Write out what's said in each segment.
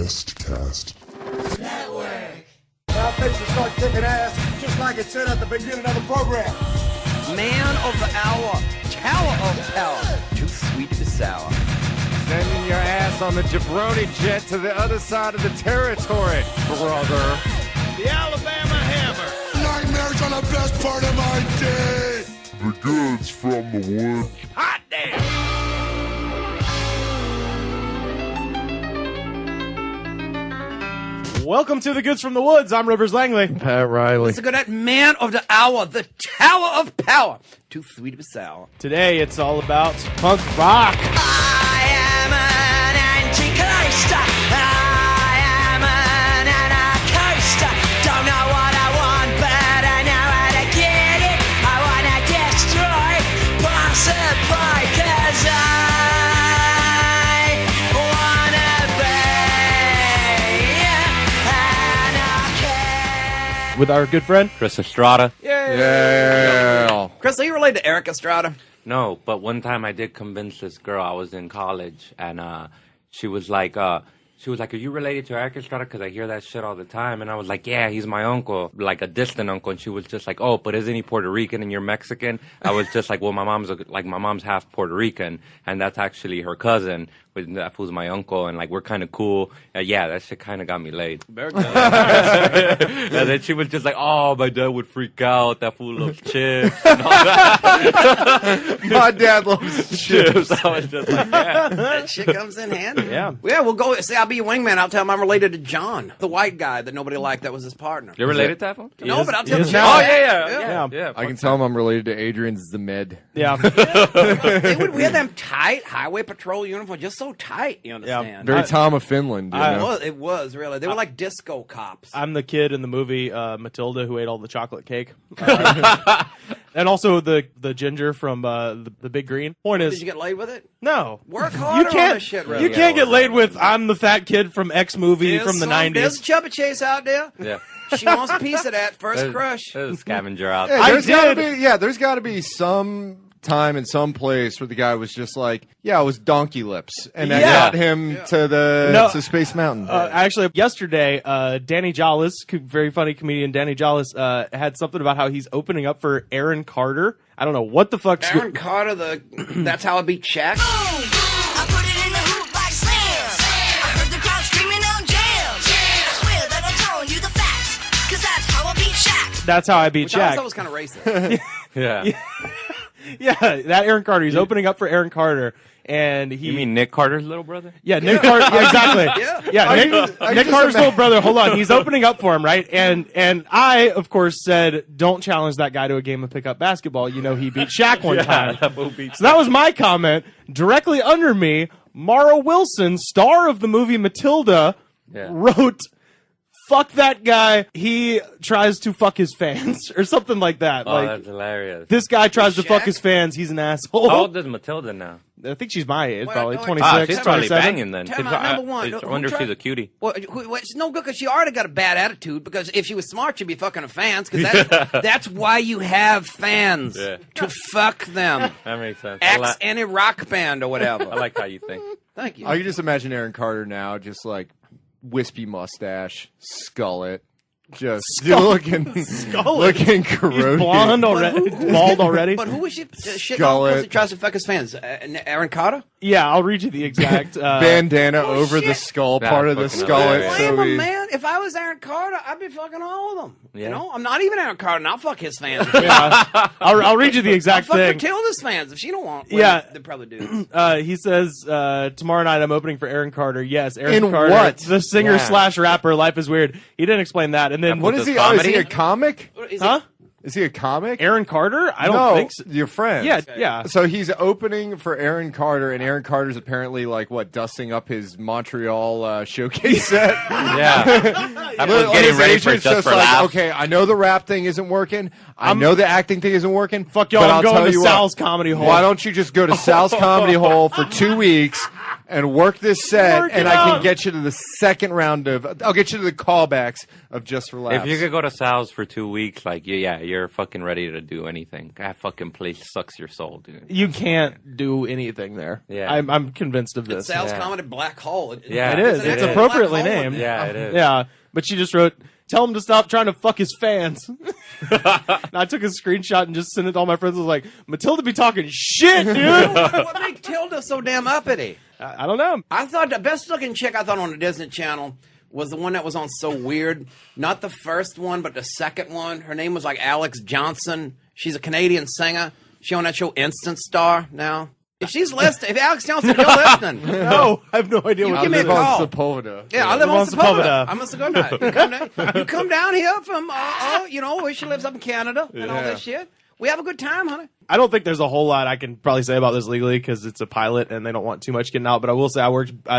Best Cast Network. Now fix to start kicking ass, just like it said at the beginning of the program. Man of the hour, tower of power, too sweet to be sour. Sending your ass on the jabroni jet to the other side of the territory, brother. The Alabama Hammer. Nightmares on the best part of my day. The goods from the wood. Hot damn. Welcome to the Goods from the Woods. I'm Rivers Langley. Pat Riley. It's a good man of the hour, the tower of power, too sweet to be sour. Today it's all about punk rock. I am an anti-Christ. I am an anarchist. Don't know what I want, but I know how to get it. I want to destroy, possibly, 'cause I want to be anarchist. With our good friend Chris Estrada. Yeah. Chris, are you related to Eric Estrada? No, but one time I did convince this girl. I was in college, and she was like, "Are you related to Eric Estrada? Because I hear that shit all the time." And I was like, "Yeah, he's my uncle, like a distant uncle." And she was just like, "Oh, but isn't he Puerto Rican and you're Mexican?" I was just like, "Well, my mom's half Puerto Rican, and that's actually her cousin. That fool's my uncle, and like we're kind of cool." Yeah, that shit kind of got me laid. Very good. And then she was just like, "Oh, my dad would freak out. That fool loves chips and all that." My dad loves chips. I was just like, "Yeah." That shit comes in handy. Yeah. Yeah, we'll go. See, I'll be your wingman. I'll tell him I'm related to John, the white guy that nobody liked that was his partner. You're related to that fool? No, but I'll tell him. is now. Oh, yeah. Yeah. I can tell him I'm related to Adrian Zemed. Yeah. We had them tight highway patrol uniforms, just so tight. You understand? Very Tom of Finland, you know? It was really. They were like disco cops. I'm the kid in the movie Matilda who ate all the chocolate cake. And also the ginger from the Big Green. Point Did is, you get laid with it? no. Work harder You can't, on this shit, really. you can't get laid with I'm the fat kid from X movie There's from the some- There's 90s. a chubby chase out there. Yeah. She wants a piece of that first crush. There's a scavenger out Yeah, there. there's gotta be some time and some place where the guy was just like, yeah, it was Donkey Lips, and that Yeah. got him to Space Mountain. Actually, yesterday, Danny Jollis, very funny comedian Danny Jollis, had something about how he's opening up for Aaron Carter. I don't know what the fuck's Aaron Carter, that's how I beat Shaq. I put it in the hoop like slams. I heard the crowd screaming out jams. I swear that I'm telling you the facts, 'cause that's how I beat Shaq. That's how I beat Which I Shaq. thought was kind of racist. Yeah. Yeah, that Aaron Carter. He's opening up for Aaron Carter, and he. You mean Nick Carter's little brother? Yeah, Nick Carter. Yeah, exactly. Yeah. Nick Carter's little brother. Hold on, he's opening up for him, right? And I, of course, said, "Don't challenge that guy to a game of pickup basketball." You know, he beat Shaq one time. So that was my comment. Directly under me, Mara Wilson, star of the movie Matilda, wrote, "Fuck that guy. He tries to fuck his fans," or something like that. Oh, like, that's hilarious. this guy tries to fuck Shaq? his fans. He's an asshole. How old is Matilda now? I think she's my age, Well, probably no, 26, Ah, she's probably 27. banging then. Time out, number one. I Who wonder if tried- she's a cutie. Well, it's no good because she already got a bad attitude. Because if she was smart, she'd be fucking her fans. Because that's why you have fans, Yeah. to fuck them. That makes sense. X any rock band or whatever. I like how you think. Thank you. I can just imagine Aaron Carter now, just like wispy mustache, skullet, just looking corroded. Blonde already, bald already. But who was she shitting Skull on it. because he tries to fuck his fans? Aaron Carter? Yeah, I'll read you the exact. Bandana over the shit. skull, That's part of the fucking skullet. hilarious. Blame So him, he, man. If I was Aaron Carter, I'd be fucking all of them. Yeah. You know, I'm not even Aaron Carter, and I'll fuck his fans. Yeah, I'll read you the I'll exact fuck thing. Matilda's fans if she don't want. Yeah. they probably do. He says tomorrow night I'm opening for Aaron Carter. Yes, Aaron In Carter, what? the singer Yeah. slash rapper. Life is weird. He didn't explain that. And then what is This he? Oh, is comedy? he a comic? Is Huh? Is he a comic? Aaron Carter? I don't no, think so. your friend. Yeah, yeah. So he's opening for Aaron Carter, and Aaron Carter's apparently like dusting up his Montreal showcase set. Yeah. That was His getting ready for agent's just for like, laughs. okay, I know the rap thing isn't working. I know the acting thing isn't working. Fuck y'all, but I'm I'll going tell to you Sal's what, Comedy Hole. Why don't you just go to Sal's Comedy Hole for 2 weeks? and work this set, Work and it I out. can get you to the second round of. I'll get you to the callbacks of Just for Laughs. If you could go to Sal's for 2 weeks, like, yeah, you're fucking ready to do anything. That fucking place sucks your soul, dude. You can't do anything there. Yeah. I'm convinced of this. Sal's Yeah. Comedy Black Hole. Yeah. It is. Isn't it? It's It is. appropriately Black hole. named. Yeah, it is. Yeah, but she just wrote, "Tell him to stop trying to fuck his fans." And I took a screenshot and just sent it to all my friends. I was like, "Matilda be talking shit, dude." What made Tilda so damn uppity? I don't know. I thought the best looking chick I thought on the Disney Channel was the one that was on So Weird. Not the first one, but the second one. Her name was like Alex Johnson. She's a Canadian singer. She on that show Instant Star now. If she's listening, if Alex Johnson, you're listening. No, I have no idea You what give me this a is. call. Sepulveda. Yeah, I live on Live on Sepulveda. Sepulveda. I'm a Sepulveda. You come down here from, where she lives up in Canada and all that shit. We have a good time, honey. I don't think there's a whole lot I can probably say about this legally because it's a pilot and they don't want too much getting out. But I will say I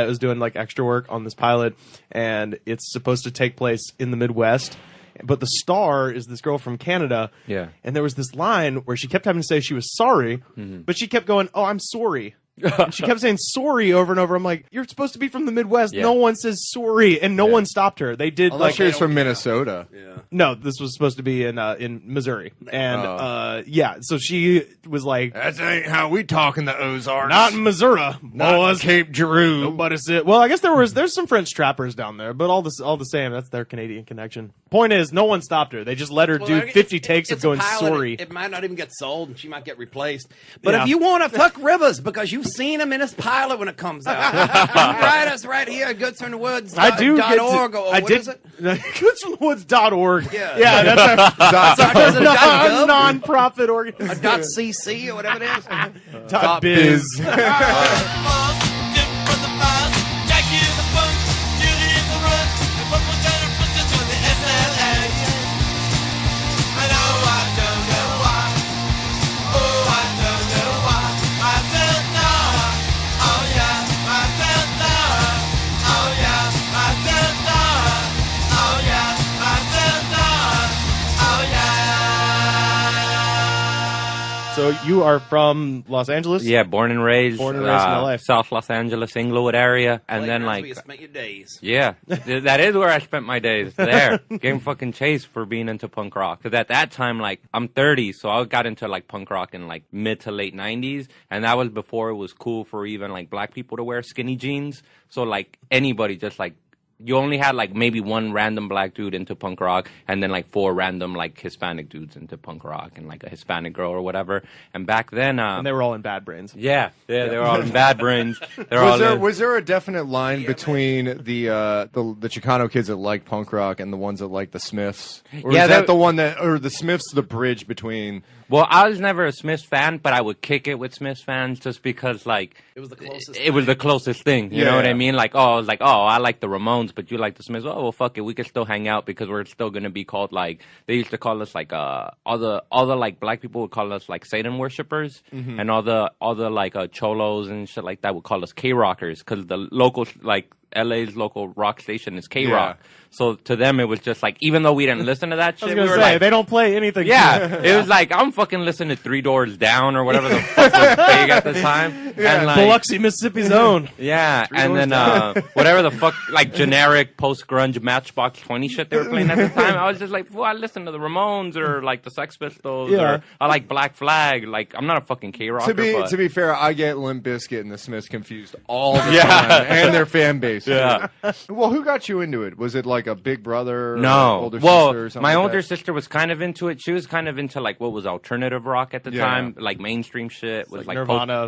was doing like extra work on this pilot, and it's supposed to take place in the Midwest. But the star is this girl from Canada. Yeah. And there was this line where she kept having to say she was sorry, but she kept going, "Oh, I'm sorry." And she kept saying sorry over and over. I'm like, you're supposed to be from the Midwest. Yeah. No one says sorry, and no one stopped her. They did Unless like she was from Minnesota. no. This was supposed to be in Missouri, and yeah. So she was like, That ain't how we talk in the Ozarks. "Not in Missouri, Not in boys." Cape Giroux. Nobody said. Well, I guess there's some French trappers down there, but all the same, that's their Canadian connection. Point is, no one stopped her. They just let her do 50 takes of it's a going pilot. sorry. It might not even get sold, and she might get replaced. But Yeah. if you want to fuck Rivers because you've seen him in his pilot when it comes out, you write us right here at goodsfromthewoods.org. I do get to, Or I what did, is it? goodsfromthewoods.org. Yeah. Yeah, that's Does it a .gov? non-profit organization. .cc or whatever it is. Dot biz. So you are from Los Angeles? Yeah, born and raised Born and raised in LA. South Los Angeles, Inglewood area, and then That's where you like, spent your days. yeah, that is where I spent my days. There, getting fucking chased for being into punk rock. Because at that time, like, I'm 30, so I got into like punk rock in like mid to late 90s, and that was before it was cool for even like black people to wear skinny jeans. So like anybody just like. You only had like maybe one random black dude into punk rock, and then like 4 random like Hispanic dudes into punk rock, and like a Hispanic girl or whatever. And back then, And they were all in Bad Brains. yeah, they were all in Bad Brains. They're all in, Was there a definite line between the Chicano kids that like punk rock and the ones that like the Smiths? Or Yeah, is that that- the one that, or the Smiths the bridge between? well, I was never a Smiths fan, but I would kick it with Smiths fans just because like It was the closest. it was the closest thing. You Yeah, know what I yeah. mean? Like, I like the Ramones, but you like the Smiths. Oh, well, fuck it. We can still hang out because we're still going to be called, like, they used to call us, like, all the like, black people would call us, like, Satan worshippers. Mm-hmm. And all the, like, cholos and shit like that would call us K-rockers because the local, like, LA's local rock station is K-rock. Yeah. So to them, it was just like, even though we didn't listen to that I was shit, we going to were say, like, they don't play anything. yeah, it was like I'm fucking listening to 3 Doors Down or whatever the fuck was big at the time. And like, Biloxi, Mississippi's own. yeah, and then whatever the fuck, like generic post grunge Matchbox 20 shit they were playing at the time. I was just like, well, I listen to the Ramones or like the Sex Pistols Yeah. or I like Black Flag. Like I'm not a fucking K rocker. To be fair, I get Limp Bizkit and the Smiths confused all the time, and their fan base. Yeah. Well, who got you into it? Was it like a big brother? Or No. older Well, sister or something my like older that? sister was kind of into it. She was kind of into like what was alternative rock at the Yeah. time, like mainstream shit, was like like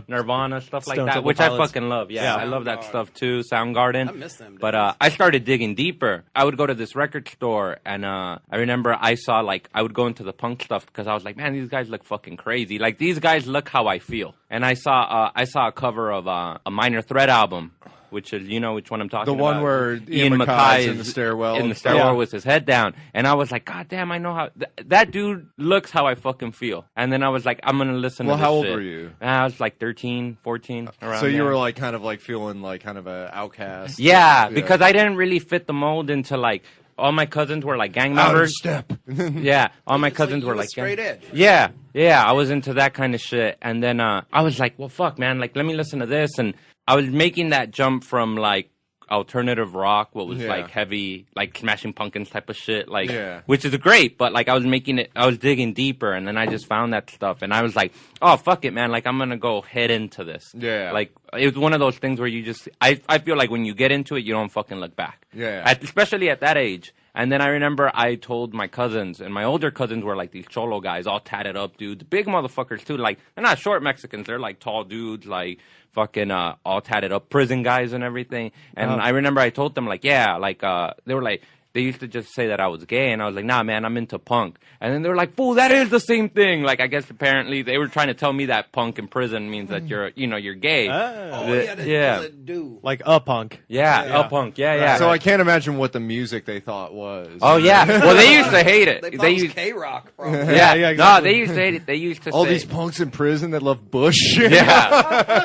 Nirvana, stuff like Stone that, Temple which Pilots. I fucking love. Yeah, I love that stuff too. Soundgarden. I miss them But days. I started digging deeper. I would go to this record store, and I remember I saw like I would go into the punk stuff because I was like, man, these guys look fucking crazy. Like these guys look how I feel. And I saw a cover of a Minor Threat album. Which is, you know which one I'm talking about. The one where Ian MacKay's in the stairwell. In the stairwell Yeah. with his head down. And I was like, God damn, I know how... that dude looks how I fucking feel. And then I was like, I'm going to listen Well, to this how old shit. were you? And I was like 13, 14, around So you there. were like kind of like feeling like kind of an outcast. Yeah, because I didn't really fit the mold into like... All my cousins were like gang Out of members. step. Yeah, all my cousins you were were like straight edge. Yeah, I was into that kind of shit. And then I was like, well, fuck, man, like let me listen to this. And I was making that jump from like alternative rock, what was Yeah. like heavy, like Smashing Pumpkins type of shit, like, Yeah. which is great, but like I was digging deeper, and then I just found that stuff, and I was like, oh, fuck it, man, like I'm gonna go head into this. Yeah. Like, it was one of those things where you just, I feel like when you get into it, you don't fucking look back. Yeah. Especially at that age. And then I remember I told my cousins, and my older cousins were like these cholo guys, all tatted up dudes, big motherfuckers too. Like, they're not short Mexicans, they're like tall dudes, like fucking all tatted up prison guys and everything. And I remember I told them like, yeah, like they were like, they used to just say that I was gay, and I was like, nah, man, I'm into punk. And then they were like, fool, that is the same thing. Like, I guess apparently they were trying to tell me that punk in prison means that you're gay. Oh, yeah, that's yeah. what it do. Like a punk. Yeah, a punk. Yeah, yeah. So I can't imagine what the music they thought was. Oh yeah. Well, they used to hate it. They thought They it was used, K-Rock, bro. yeah, yeah, No, exactly. they used to hate it. They used to All say, these punks in prison that love Bush. yeah,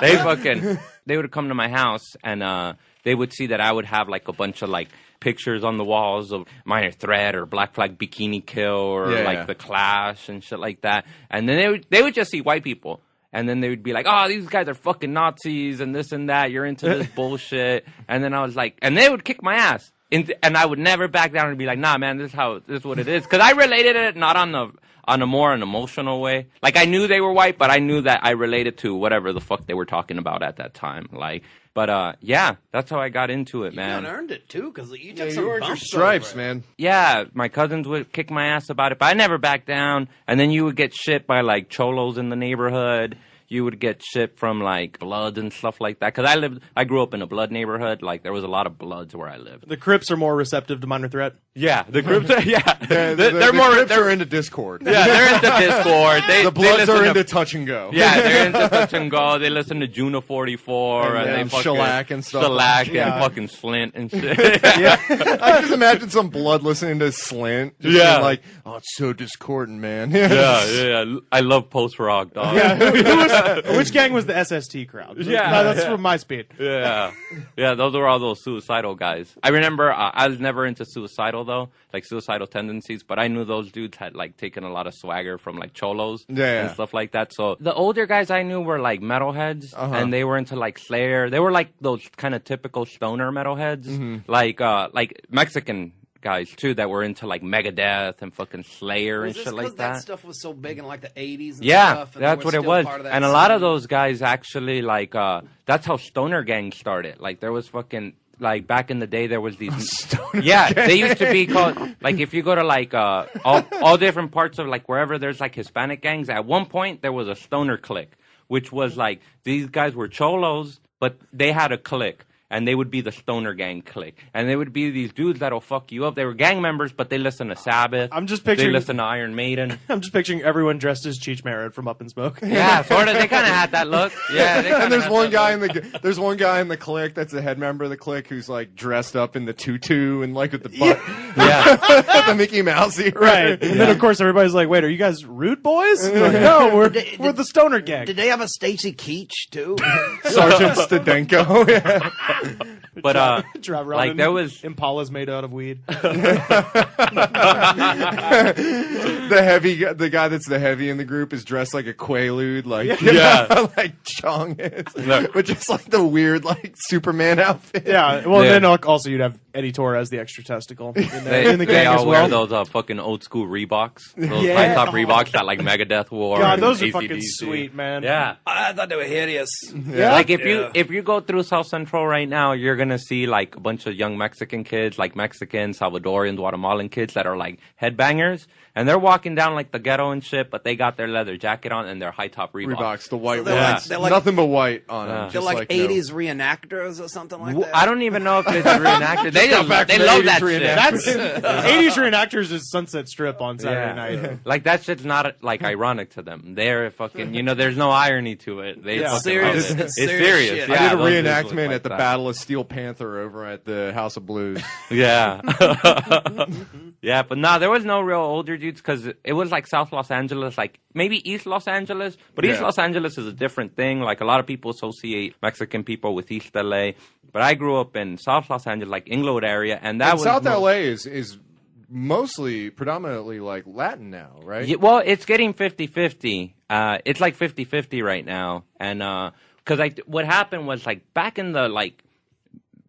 they would come to my house, and they would see that I would have like a bunch of like pictures on the walls of Minor Threat or Black Flag Bikini Kill or Yeah. like The Clash and shit like that. And then they would just see white people. And then they would be like, oh, these guys are fucking Nazis and this and that. You're into this bullshit. And then I was like, and they would kick my ass. And I would never back down and be like, nah, man, this is what it is. Because I related it not on a more an emotional way. Like, I knew they were white, but I knew that I related to whatever the fuck they were talking about at that time. Like, but yeah, that's how I got into it, You man. done earned it, too, because you took Yeah, some you earned your bumps stripes, over it. man. Yeah, my cousins would kick my ass about it, but I never backed down. And then you would get shit by like cholos in the neighborhood. You would get shit from like Bloods and stuff like that. Because I grew up in a Blood neighborhood. Like, there was a lot of Bloods where I lived. The Crips are more receptive to Minor Threat. Yeah, the groups. Yeah, The they're more. Crips They're, are into Discord. yeah, they're into Discord. The Bloods are into touch and go. Yeah, they're into touch and go. They listen to Juna 44 And and they fucking shellac and stuff. shellac and Yeah. fucking Slint and shit. I just imagine some Blood listening to Slint. Just Yeah. being like, oh, it's so discordant, man. yeah. I love post rock, dog. Which gang was the SST crowd? Yeah, No, that's yeah. from my speed. Yeah, those were all those suicidal guys. I remember I was never into suicidal though, like suicidal tendencies, but I knew those dudes had like taken a lot of swagger from like cholos Yeah. and stuff like that. So the older guys I knew were like metalheads, and they were into like Slayer. They were like those kind of typical stoner metalheads, like Mexican guys too that were into like Megadeth and fucking Slayer Was and this shit 'cause like that. that stuff was so big in like the 80s and Yeah, stuff? And that's they were what it still was. part of that And a lot of scene? those guys actually, like, that's how stoner gangs started. Like, there was fucking, like, back in the day, there was these. Yeah, they used to be called, like, if you go to, like, all different parts of, like, wherever there's, like, Hispanic gangs, at one point, there was a stoner clique, which was, like, these guys were cholos, but they had a clique. And they would be the stoner gang clique. And they would be these dudes that'll fuck you up. They were gang members, but they listen to Sabbath. I'm just picturing- They listen to Iron Maiden. I'm just picturing everyone dressed as Cheech Marin from Up in Smoke. Yeah, sort of. They kind of had that look. Yeah, they And kinda there's had one that guy look. in there's one guy in the clique that's the head member of the clique who's like dressed up in the tutu and like with the butt, Yeah. the Mickey Mouse ear. Right. And then, of course, everybody's like, wait, are you guys rude boys? Like, no, we're the stoner gang. Did they have a Stacy Keach, too? Sergeant Stadenko. Yeah. But Drive around like in there was Impalas made out of weed. The guy that's the heavy in the group is dressed like a Quaalude, like like Chong is, but just like the weird like Superman outfit. Yeah. Well, Yeah. then also you'd have Eddie Torres, the extra testicle, in they, the they gang all as wear well. those fucking old school Reeboks, those Yeah. high top Reeboks that like Megadeth wore. God, and those are AC/DC. fucking sweet, man. Yeah. I thought they were hideous. Yeah. Like if you go through South Central right now, you're gonna see like a bunch of young Mexican kids, like Mexican, Salvadorian, Guatemalan kids that are like headbangers, and they're walking down like the ghetto and shit, but they got their leather jacket on and their high top Reeboks. Reeboks, the white So they're ones, like- they're like- nothing but white on them. Yeah. They're just like no. 80s reenactors or something like that. I don't even know if it's a reenactor. They got back they from the love 80s that shit. reenactors. That's 80s reenactors is Sunset Strip on Saturday night. Like that shit's not like ironic to them. They're fucking, there's no irony to it. They fucking serious- love it. it's It's serious serious. shit. Yeah, I did a those dudes look reenactment like at the that. Battle of Steel Panther over at the House of Blues. Yeah. Yeah, but no, there was no real older dudes because it was like South Los Angeles, like maybe East Los Angeles, but East Yeah. Los Angeles is a different thing. Like a lot of people associate Mexican people with East LA, but I grew up in South Los Angeles, like Inglewood area, and that And was South more- LA is mostly predominantly like Latin now, right? Yeah, well, it's getting 50-50. It's like 50-50 right now. And, because what happened was like back in the like.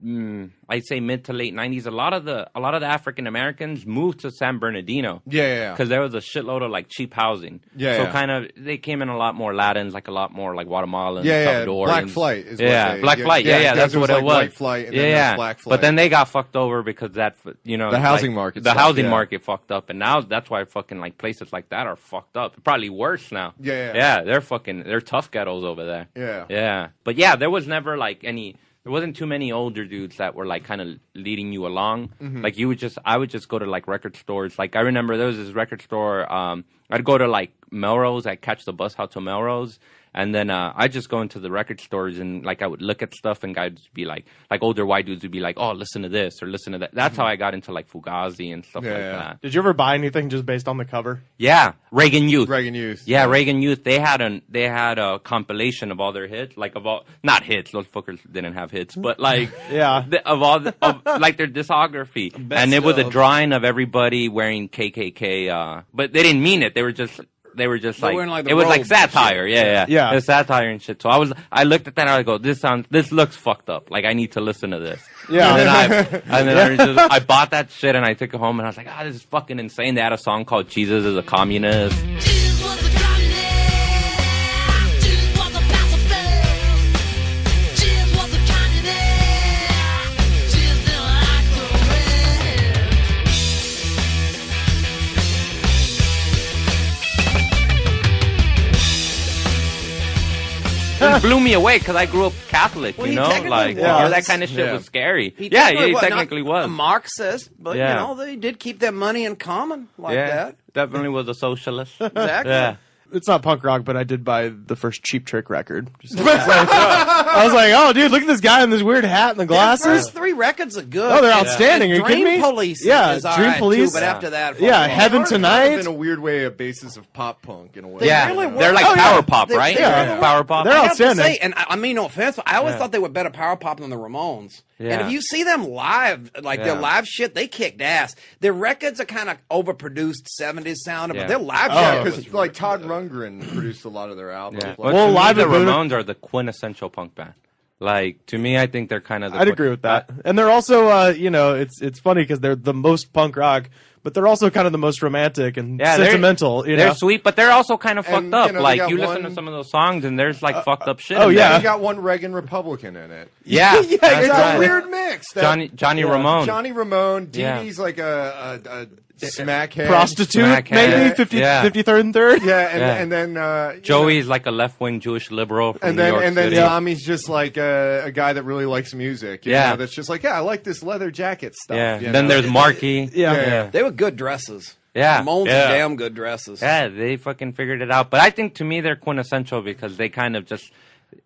I'd say mid to late 90s. A lot of the African Americans moved to San Bernardino. Yeah. Because there was a shitload of like cheap housing. Yeah. So kind of they came in a lot more Latins, like a lot more like Guatemalans, Yeah. Salvadorians. Black flight is Black flight. Yeah. That's what it was. White flight and then there's black flight. But then they got fucked over because that the housing market. The housing market fucked up, and now that's why fucking like places like that are fucked up. Probably worse now. Yeah. They're tough ghettos over there. Yeah. But yeah, there was never like there wasn't too many older dudes that were like kind of leading you along. Mm-hmm. Like I would just go to like record stores. Like I remember there was this record store. I'd go to like Melrose. I'd catch the bus out to Melrose. And then I'd just go into the record stores and like I would look at stuff and guys would be like older white dudes would be like, oh, listen to this or listen to that. That's how I got into like Fugazi and stuff like that. Did you ever buy anything just based on the cover? Yeah, Reagan Youth. Yeah, Reagan Youth. They had a compilation of all their hits, like not hits. Those fuckers didn't have hits, but like of like their discography. And it was a drawing of everybody wearing KKK. But they didn't mean it. They were just like it was like satire. Yeah. It was satire and shit. So I looked at that and I go, this looks fucked up. Like I need to listen to this. Yeah. And then I bought that shit and I took it home and I was like, this is fucking insane. They had a song called Jesus is a Communist. Jesus was a communist. Jesus was a pacifist. Jesus was a communist. Jesus didn't like the It blew me away because I grew up Catholic, Well, you he know? technically Like, was. that kind of shit was scary. He He technically not was. a Marxist, but Yeah. you know they did keep their money in common like that. Definitely was a socialist. Exactly. Yeah. It's not punk rock, but I did buy the first Cheap Trick record. I was like, oh, dude, look at this guy in this weird hat and the The glasses. first three records are good. Oh, they're outstanding. Are you kidding me? Dream Police Yeah, is all Dream right, Police. too, but after that, Yeah, fuck Heaven off. Tonight. In a weird way, a basis of pop punk in a way. They really were. They're like Oh, yeah. power pop, They- right? they really were. Power pop. They're I have to outstanding. say, and I mean no offense, but I always thought they were better power pop than the Ramones. Yeah. And if you see them live, like their live shit, they kicked ass. Their records are kind of overproduced 70s sound, Yeah. but their live Yeah, shit was because like Todd Rundgren produced a lot of their albums. Yeah. Like, But Well, to me, live the at Buddha- Ramones are the quintessential punk band. Like, to me, I think they're kind of the I'd agree with that. And they're also, it's funny because they're the most punk rock, but they're also kind of the most romantic and sentimental. They're know? sweet, but they're also kind of fucked And, up. you know, they Like, got you listen to one- some of those songs, and there's like fucked up shit. oh, in yeah. there. You got one Reagan Republican in it. Yeah, Yeah, that's It's right. a weird mix. That- Johnny Ramone. Johnny Ramone. Dee Yeah. Dee's like a smackhead. Prostitute, Smackhead. maybe 53rd and 3rd. Yeah, Yeah. and then you Joey's like a left-wing Jewish liberal from and New then York and then City. Tommy's just like a guy that really likes music. You Yeah. know, that's just like I like this leather jacket stuff. Yeah. you Then know? there's Marky. Yeah. They were good dresses. Yeah. Ramones Yeah. are damn good dresses. Yeah, they fucking figured it out. But I think to me they're quintessential because they kind of just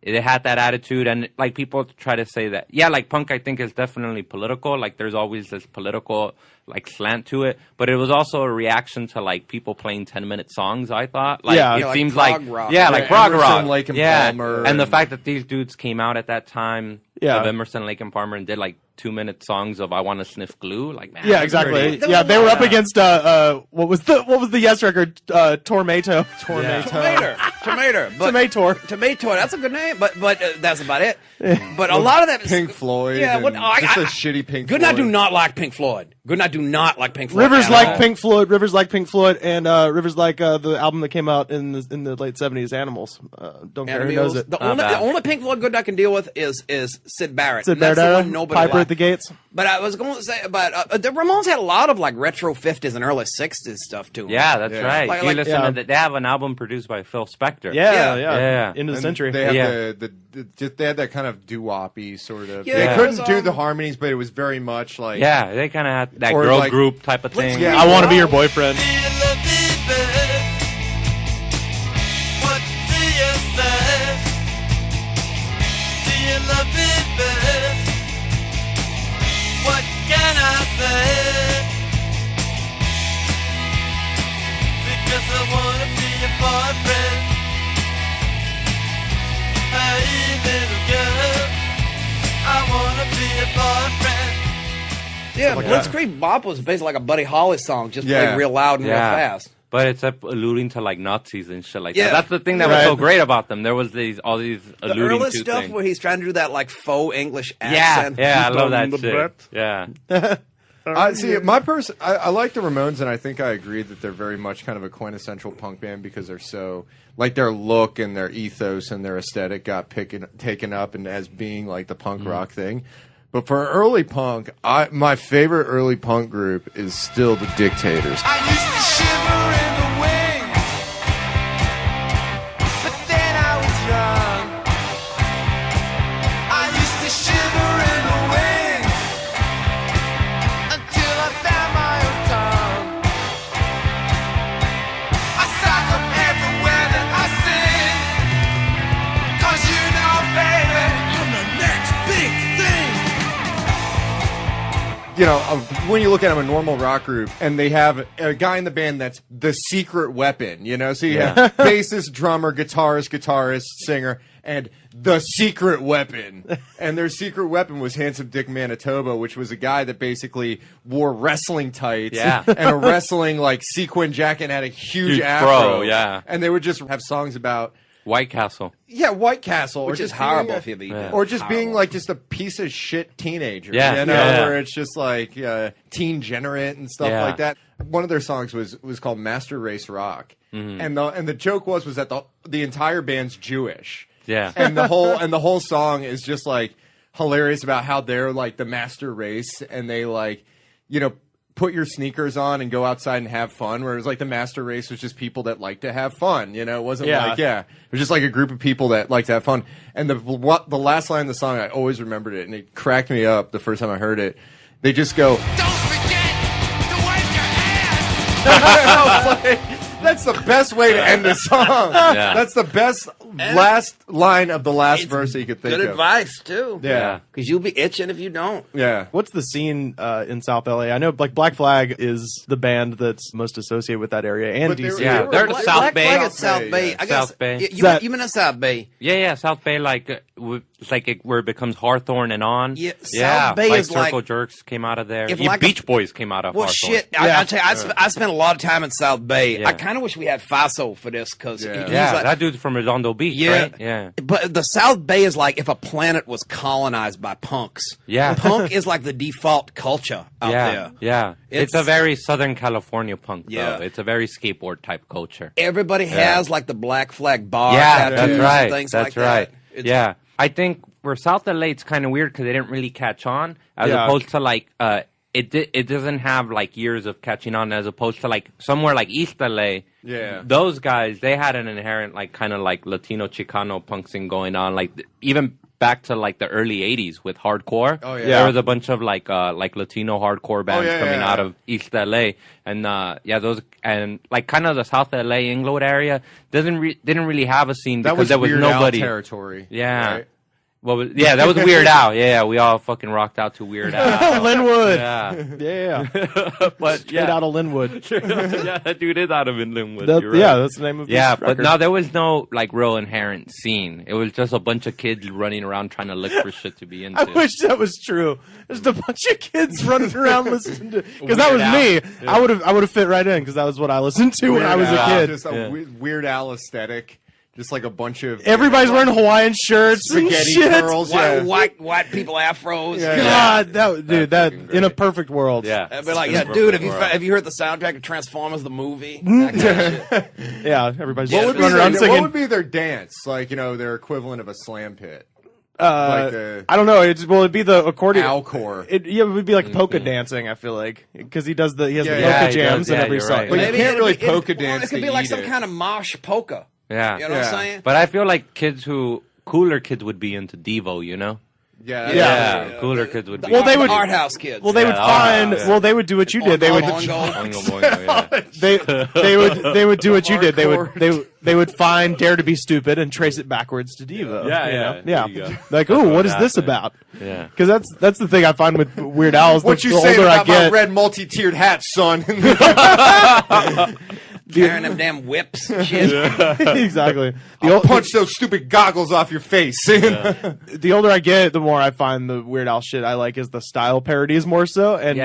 they had that attitude, and like people try to say that like punk I think is definitely political. Like there's always this political like slant to it, but it was also a reaction to like people playing 10-minute songs. I thought like Yeah. it Yeah, like seems prog like rock. like Yeah, prog Emerson, rock, Lake and Palmer, and the and- fact that these dudes came out at that time Yeah. of Emerson, Lake and Palmer and did like 2-minute songs of I Want to Sniff Glue. Like man, Yeah, that's exactly. pretty- Yeah, they were up against what was the Yes record? Tormato. Tomato. But Tomator. Tomato, that's a good name, but that's about it. But a lot of that Pink Floyd. Yeah, and what, just a shitty Pink Good Floyd. night do not like Pink Floyd. Good night do not like Pink Floyd. Rivers at like all. Pink Floyd. Rivers like Pink Floyd, and Rivers like the album that came out in the late '70s, Animals. Don't care who Animals. knows it. The Not only, bad. the only Pink Floyd good I can deal with is Sid Barrett. Sid And that's Barrett, the one nobody Piper liked. at the Gates. But I was going to say about the Ramones had a lot of like retro 50s and early 60s stuff too. Yeah, that's Yeah. right. Like- you like- listen yeah. to that. They have an album produced by Phil Spector. Yeah. Yeah. Into the And century. They have Yeah. they had that kind of doo-wop-y sort of. Yeah, they it couldn't was, do the harmonies, but it was very much like Yeah, they kind of had that Or girl like- group type of thing. Yeah. I want to be your boyfriend. What do you say? Do you love me, babe? What can I say? Because I wanna be your boyfriend. Hey, little girl, I wanna be your boyfriend. Yeah, Blitzkrieg Bop was basically like a Buddy Holly song, just Yeah. played real loud and real Yeah. fast. But it's alluding to like Nazis and shit like Yeah. that. That's the thing that was so great about them. There was all these The alluding early to stuff things. where he's trying to do that like faux English Yeah, accent. I love that the shit. bet. Yeah. See, I like the Ramones, and I think I agree that they're very much kind of a quintessential punk band because they're so like their look and their ethos and their aesthetic got taken up and as being like the punk rock thing. But for early punk, my favorite early punk group is still the Dictators. I used to shiver in the wings, but then I was young. I used to shiver in the wings until I found my own tongue. I sock up everywhere that I sing, 'cause you know, baby, I'm the next big thing. You know, when you look at them, a normal rock group, and they have a guy in the band that's the secret weapon, you know? So you have bassist, drummer, guitarist, singer, and the secret weapon. And their secret weapon was Handsome Dick Manitoba, which was a guy that basically wore wrestling tights and a wrestling, like, sequin jacket and had a huge afro. fro, yeah. And they would just have songs about... White Castle. Yeah, White Castle. Which or is just horrible being if you leave. Or just being like just a piece of shit teenager. Yeah, You know, yeah. where it's just like teen generate and stuff like that. One of their songs was called Master Race Rock. And the joke was that the entire band's Jewish. Yeah. And the whole song is just like hilarious about how they're like the master race and they like, you know, put your sneakers on and go outside and have fun, whereas like the master race was just people that like to have fun, you know. It wasn't it was just like a group of people that like to have fun. And the last line of the song, I always remembered it, and it cracked me up the first time I heard it. They just go, Don't forget to wipe your ass. that's the best way to end the song. That's the best last line of the last verse that you could think Good of. advice too. Yeah. Because you'll be itching if you don't. Yeah. What's the scene in South LA? I know like Black Flag is the band that's most associated with that area, and But they DC. were- Yeah, they're the Black South Bay. Flag at South Bay, Bay. yeah. I guess, South Bay. You been in South Bay? Yeah, South Bay, like it's like where it becomes Hawthorne and on. Yeah, South Bay like is like- Circle Jerks came out of there. If Even like a- Beach Boys came out of Well, Hawthorne. shit. I tell you, I spent a lot of time in South Bay. Yeah. I kind of wish we had Faso for this because Yeah, that dude's from Redondo Beach, Yeah. right? Yeah. But the South Bay is like if a planet was colonized by punks. Yeah. Punk is like the default culture out there. Yeah. It's a very Southern California punk, Yeah. though. It's a very skateboard type culture. Everybody has like the Black Flag bar Yeah, tattoos that's right. and things That's like right. that. It's- Yeah. I think for South LA, it's kind of weird because they didn't really catch on as opposed to like, it doesn't have like years of catching on as opposed to like somewhere like East LA. Yeah. Those guys, they had an inherent like kind of like Latino Chicano punk scene going on. Like even back to like the early 80s with hardcore. Oh, yeah. There was a bunch of like Latino hardcore bands coming out of East LA. And those and like kind of the South LA Inglewood area didn't really have a scene because there was Weird Al nobody. territory. Yeah. Right? Well, yeah, that was Weird Al. Yeah, we all fucking rocked out to Weird Al. Linwood. Yeah. But Straight out of Linwood. Yeah, that dude is out of Linwood. That- You're right. Yeah, that's the name of Yeah, his but record. no, there was no like real inherent scene. It was just a bunch of kids running around trying to look for shit to be into. I wish that was true. Just a bunch of kids running around listening to because that Weird was Al. me. Yeah. I would have fit right in because that was what I listened to when I was a kid. Just a Weird Al aesthetic. Just like a bunch of Everybody's wearing Hawaiian shirts and spaghetti shit. curls. Yeah. White people afros. Yeah. God, that fucking in a perfect world. Yeah, I'd be like, yeah, dude, have you heard the soundtrack of Transformers the movie? That kind of shit. Yeah, everybody's What just would, be running around their, singing. what would be their dance? Like, you know, their equivalent of a slam pit. I the- don't know. It'd be the accordion. Alcore. It would be like polka dancing. I feel like because he has the Yeah, polka yeah, he jams does. in Yeah, every you're song. right. But you Maybe can't really it'd be- polka well, dance It could to be like eat some it. kind of mosh polka. Yeah. You know what Yeah. I'm saying? But I feel like cooler kids would be into Devo, you know? Yeah. Yeah. Cooler kids would be. Well, they would- art house kids. Well, they Yeah, would all find. right, yeah. Well, they would do what you did. They would. Oingo. Oingo Boingo, yeah. They would do what you did. Hardcore. They would find Dare to Be Stupid and trace it backwards to Devo. Yeah, you yeah, know? there you go. Like, ooh, what is that, this man. about? Yeah. Because that's the thing I find with Weird Al. Is What the you saying older I about my get, red multi-tiered hat, son? carrying them damn whips and shit. exactly. I'll punch those stupid goggles off your face. The older I get, the more I find the Weird Al shit I like is the style parodies more so, and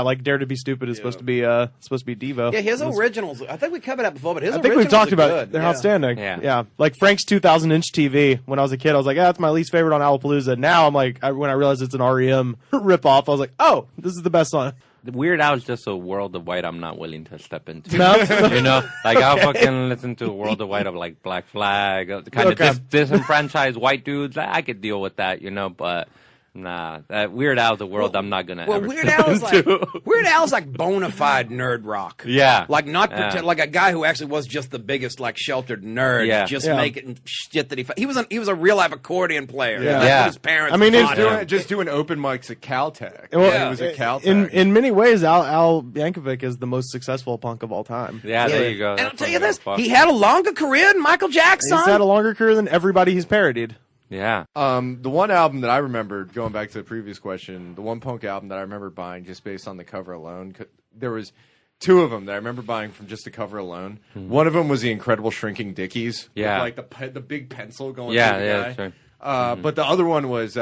like Dare to Be Stupid is supposed to be Devo. Yeah, his originals. I think we covered that before, but his I think originals we've talked are about good. it. They're Yeah. outstanding. Yeah. Like Frank's 2000-inch TV. When I was a kid, I was like, that's my least favorite on Alapalooza. Now I'm like, when I realized it's an REM ripoff, I was like, oh, this is the best song. The Weird Al is just a world of white I'm not willing to step into. No? You know, like I'll fucking listen to a world of white of like Black Flag, kind of disenfranchised white dudes. I could deal with that, you know, but nah, that Weird Al's a world I'm not gonna. Well, ever Weird step Al's into. Weird Al's like bona fide nerd rock. Yeah. Like not Yeah. pretend, like a guy who actually was just the biggest like sheltered nerd. Yeah. Just Yeah. making shit that he was a real life accordion player. Yeah. That's Yeah. what his parents. I mean, taught it's him. just doing open mics at Caltech. Well, He was at Caltech. in many ways, Al Yankovic is the most successful punk of all time. Yeah, there you go. And I'll That's tell what you I'm this: gonna he fuck. had a longer career than Michael Jackson. He's had a longer career than everybody he's parodied. Yeah. The one album that I remembered, going back to the previous question, the one punk album that I remember buying just based on the cover alone, there was two of them that I remember buying from just the cover alone. One of them was the Incredible Shrinking Dickies, Yeah. with like the big pencil going Yeah, through the yeah, guy. that's right. But the other one was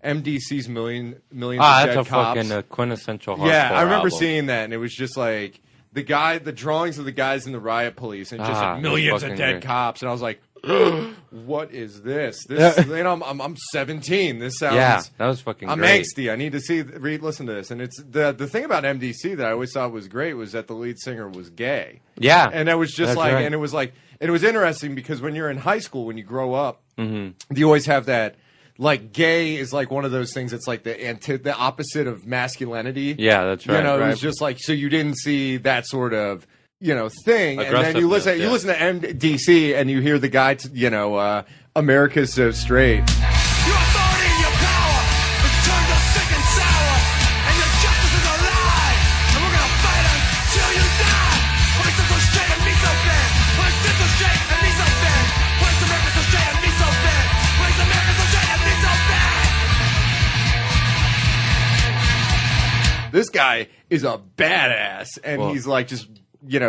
MDC's Millions Ah, of that's Dead a Cops. fucking quintessential hardcore Yeah, I remember album. seeing that, and it was just like the drawings of the guys in the riot police, and just Ah, like millions of fucking dead great. cops, and I was like, "What is this? This, you know, I'm 17. This sounds, Yeah, that was fucking I'm great. angsty. I need to listen to this." And it's the thing about MDC that I always thought was great was that the lead singer was gay. Yeah. And that was just That's like, right. and it was like, and it was interesting because when you're in high school, when you grow up, Mm-hmm. you always have that. Like gay is like one of those things that's like the opposite of masculinity. Yeah, that's right. You know, it right. was just like so you didn't see that sort of thing, and then you Aggressiveness, listen to MDC and you hear the guy, America's So Straight. Your authority and your power is turned up sick and sour, and your justice is a lie. And we're gonna fight until you die. Why so straight and me so bad? Why so straight and me so bad? Why America so straight and me so bad? Why America so straight and me so bad? This guy is a badass, and Well- he's like just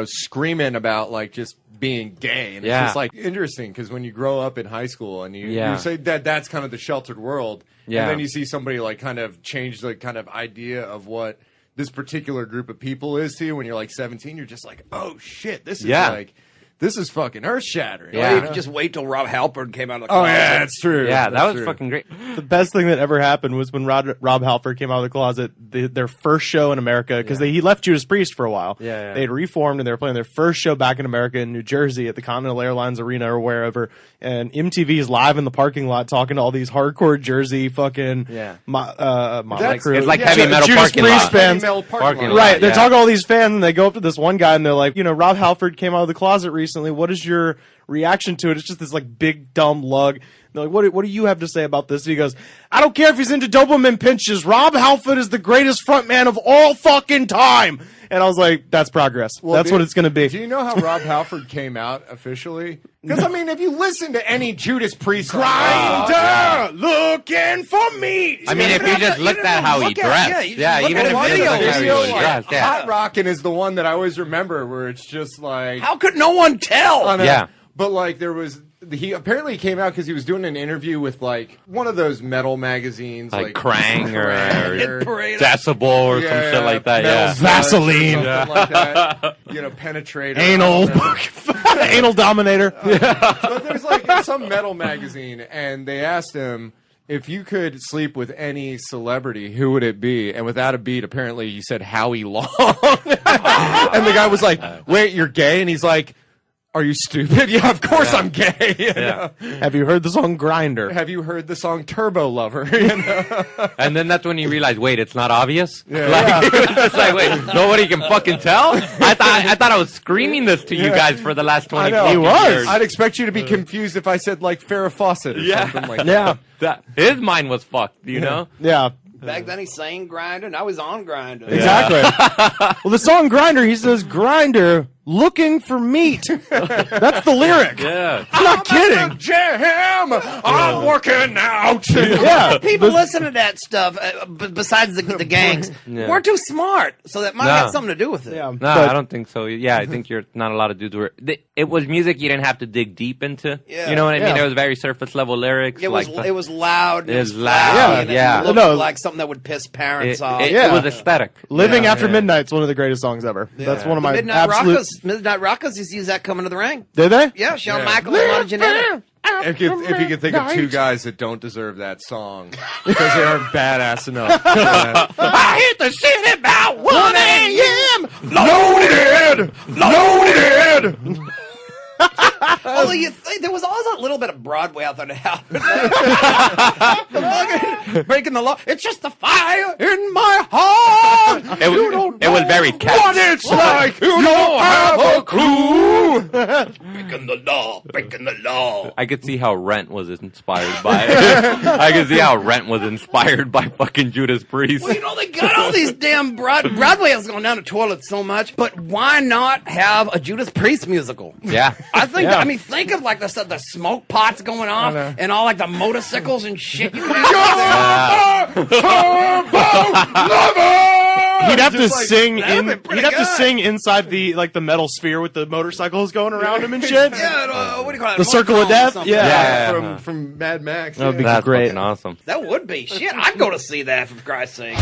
screaming about like just being gay, and it's Yeah. just like interesting because when you grow up in high school and you say that's kind of the sheltered world, Yeah. and then you see somebody like kind of change the kind of idea of what this particular group of people is to you when you're like 17, you're just like, oh shit, this is fucking earth shattering. Yeah. You could just wait till Rob Halford came out of the Oh closet. yeah, that's true. Yeah, that was true. fucking great. The best thing that ever happened was when Rob Halford came out of the closet, their first show in America, because he left Judas Priest for a while. Yeah. They had reformed, and they were playing their first show back in America in New Jersey at the Continental Airlines Arena or wherever. And MTV's live in the parking lot talking to all these hardcore Jersey fucking crew. It's like heavy metal Judas parking Priest lot. fans. Parking lot. Right, they're yeah. talking to all these fans, and they go up to this one guy, and they're like, Rob Halford came out of the closet recently. What is your reaction to it? It's just this like big dumb lug. And they're like, what do you have to say about this? And he goes, I don't care if he's into Doberman pinches. Rob Halford is the greatest frontman of all fucking time. And I was like, that's progress. That's what it's going to be. Do you know how Rob Halford came out officially? Because I mean, if you listen to any Judas Priest, Grinder looking for me. I mean, if you just looked at how he dressed, even if you just looked at how he was dressed, yeah. Hot Rockin' is the one that I always remember, where it's just like, How could no one tell? Yeah. But like there was, he apparently came out because he was doing an interview with like one of those metal magazines, Like Krang or Parade. Decibel or some shit like that. Metal Yeah. Slut or Vaseline. something like that. Penetrator, Anal. Anal dominator. But there's like some metal magazine, and they asked him if you could sleep with any celebrity, who would it be? And without a beat, apparently he said Howie Long. And the guy was like, "Wait, you're gay?" And he's like, "Are you stupid? Yeah, of course I'm gay." You know? Have you heard the song Grinder? Have you heard the song Turbo Lover? You know? And then that's when you realize, wait, it's not obvious. It's like, wait, nobody can fucking tell. I thought I was screaming this to you guys for the last 20 I know. years. I'd expect you to be confused if I said like Farrah Fawcett or something like that. Yeah. His mind was fucked, you know? Yeah. Back then he sang Grinder. Now he's on Grinder. Exactly. Well, the song Grinder, he says, Grinder, looking for meat. That's the lyric. Yeah. I'm not kidding. Jam! I'm working out! Yeah. People listen to that stuff, besides the gangs. Yeah. We're too smart, so that might No. have something to do with it. Yeah. No, But- I don't think so. Yeah, I think you're not a lot of dudes were. It was music you didn't have to dig deep into. Yeah. You know what I mean? Yeah. It was very surface level lyrics. It was like it was loud. It was flashy, loud, and yeah. It looked No. like something that would piss parents it, off. it, Yeah. it was aesthetic. Living Yeah, After yeah. Midnight's one of the greatest songs ever. That's one of my Midnight absolute. Rockers. Midnight Rockers used to use that coming to the ring. Did they? Yeah, Shawn Yeah. Michaels and Marty Jannetty. If you can think of two guys that don't deserve that song because they aren't badass enough. I hit the city about 1 a.m. Loaded! Although you think there was always a little bit of Broadway out there to happen. Breaking the law. It's just the fire in my heart. It was very catchy. What it's like, you don't have a clue. Breaking the law. Breaking the law. I could see how Rent was inspired by it. I could see how Rent was inspired by fucking Judas Priest. Well, you know, they got all these damn Broadway has gone down the toilet so much, but why not have a Judas Priest musical? Yeah. I think, Yeah. I mean, think of like the smoke pots going off and all like the motorcycles and shit. You could do He'd have to Just like, sing that'd in. be He'd pretty have to good. sing inside the metal sphere with the motorcycles going around him and shit. Yeah, what do you call it? The Circle of Motorcom or Death? something. Yeah. From Mad Max. That would be That's great. fucking awesome. That would be. Shit, I'd go to see that, for Christ's sake.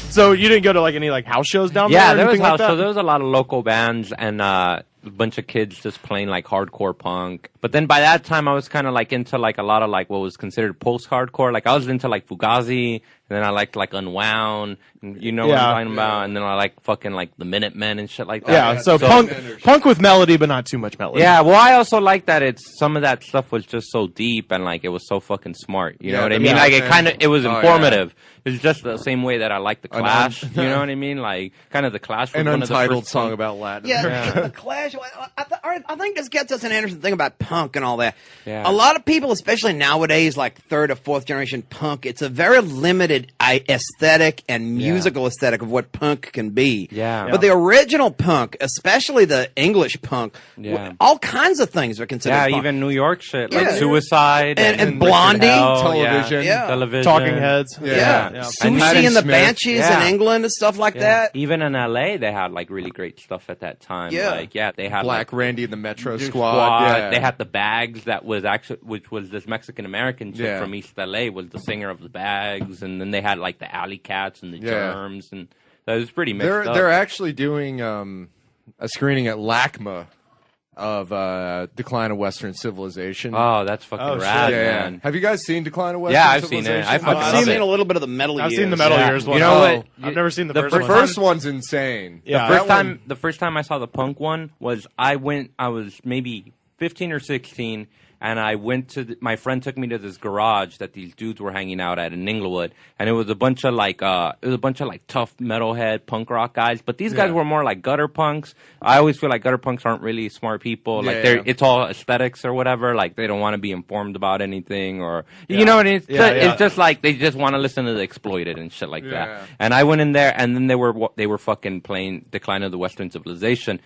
So you didn't go to like any like house shows down there? Yeah, or there was anything like house. that? So there was a lot of local bands and a bunch of kids just playing like hardcore punk. But then by that time, I was kind of like into like a lot of like what was considered post-hardcore. Like I was into like Fugazi, and then I liked like Unwound. And you know what Yeah. I'm talking about? And then I like fucking like the Minutemen and shit like that. Yeah, so punk with melody, but not too much melody. Yeah, well, I also like that it's some of that stuff was just so deep and like it was so fucking smart. You know what I mean? yeah. Like it kind of it was Oh, yeah. informative. It's just the same way that I like the Clash. You know what I mean? Like kind of the Clash. Was An one of the untitled first song punk- about Latin. Yeah, the Clash. I think this gets us an interesting thing about punk and all that. Yeah. A lot of people, especially nowadays, like third or fourth generation punk, it's a very limited aesthetic and musical aesthetic of what punk can be. Yeah. But the original punk, especially the English punk, Yeah. all kinds of things are considered Yeah, punk. even New York shit like Yeah. Suicide And Blondie. Television. Yeah. television, Talking Heads. Yeah. Yeah. And Susie and the Smith. Banshees Yeah. in England and stuff like Yeah. that. Even in LA, they had like really great stuff at that time. Yeah. Like, yeah, they had Black like, Randy and the Metro Squad. Squad. Yeah. They had the Bags that was actually, which was this Mexican American chick Yeah. from East LA, was the singer of the Bags, and then they had like the Alley Cats and the Yeah. Germs, and that was pretty mixed They're up. they're actually doing a screening at LACMA of Decline of Western Civilization. Oh, that's fucking Oh, rad, shit. man. Have you guys seen Decline of Western Yeah, I've seen it. Civilization? I fucking I've love seen it. a little bit of the Metal I've Years. seen the Metal Yeah. Years one. You know what? I've never seen the The first fir- one. The first one's insane. Yeah. That The first time I saw the punk one was I was maybe 15 or 16, and I went to my friend took me to this garage that these dudes were hanging out at in Inglewood, and it was a bunch of like tough metalhead punk rock guys, but these guys Yeah. were more like gutter punks. I always feel like gutter punks aren't really smart people. Like Yeah. it's all aesthetics or whatever. Like they don't want to be informed about anything, or you know what I mean? Yeah, yeah. It's just like they just want to listen to the Exploited and shit like Yeah. that. And I went in there, and then they were fucking playing Decline of the Western Civilization,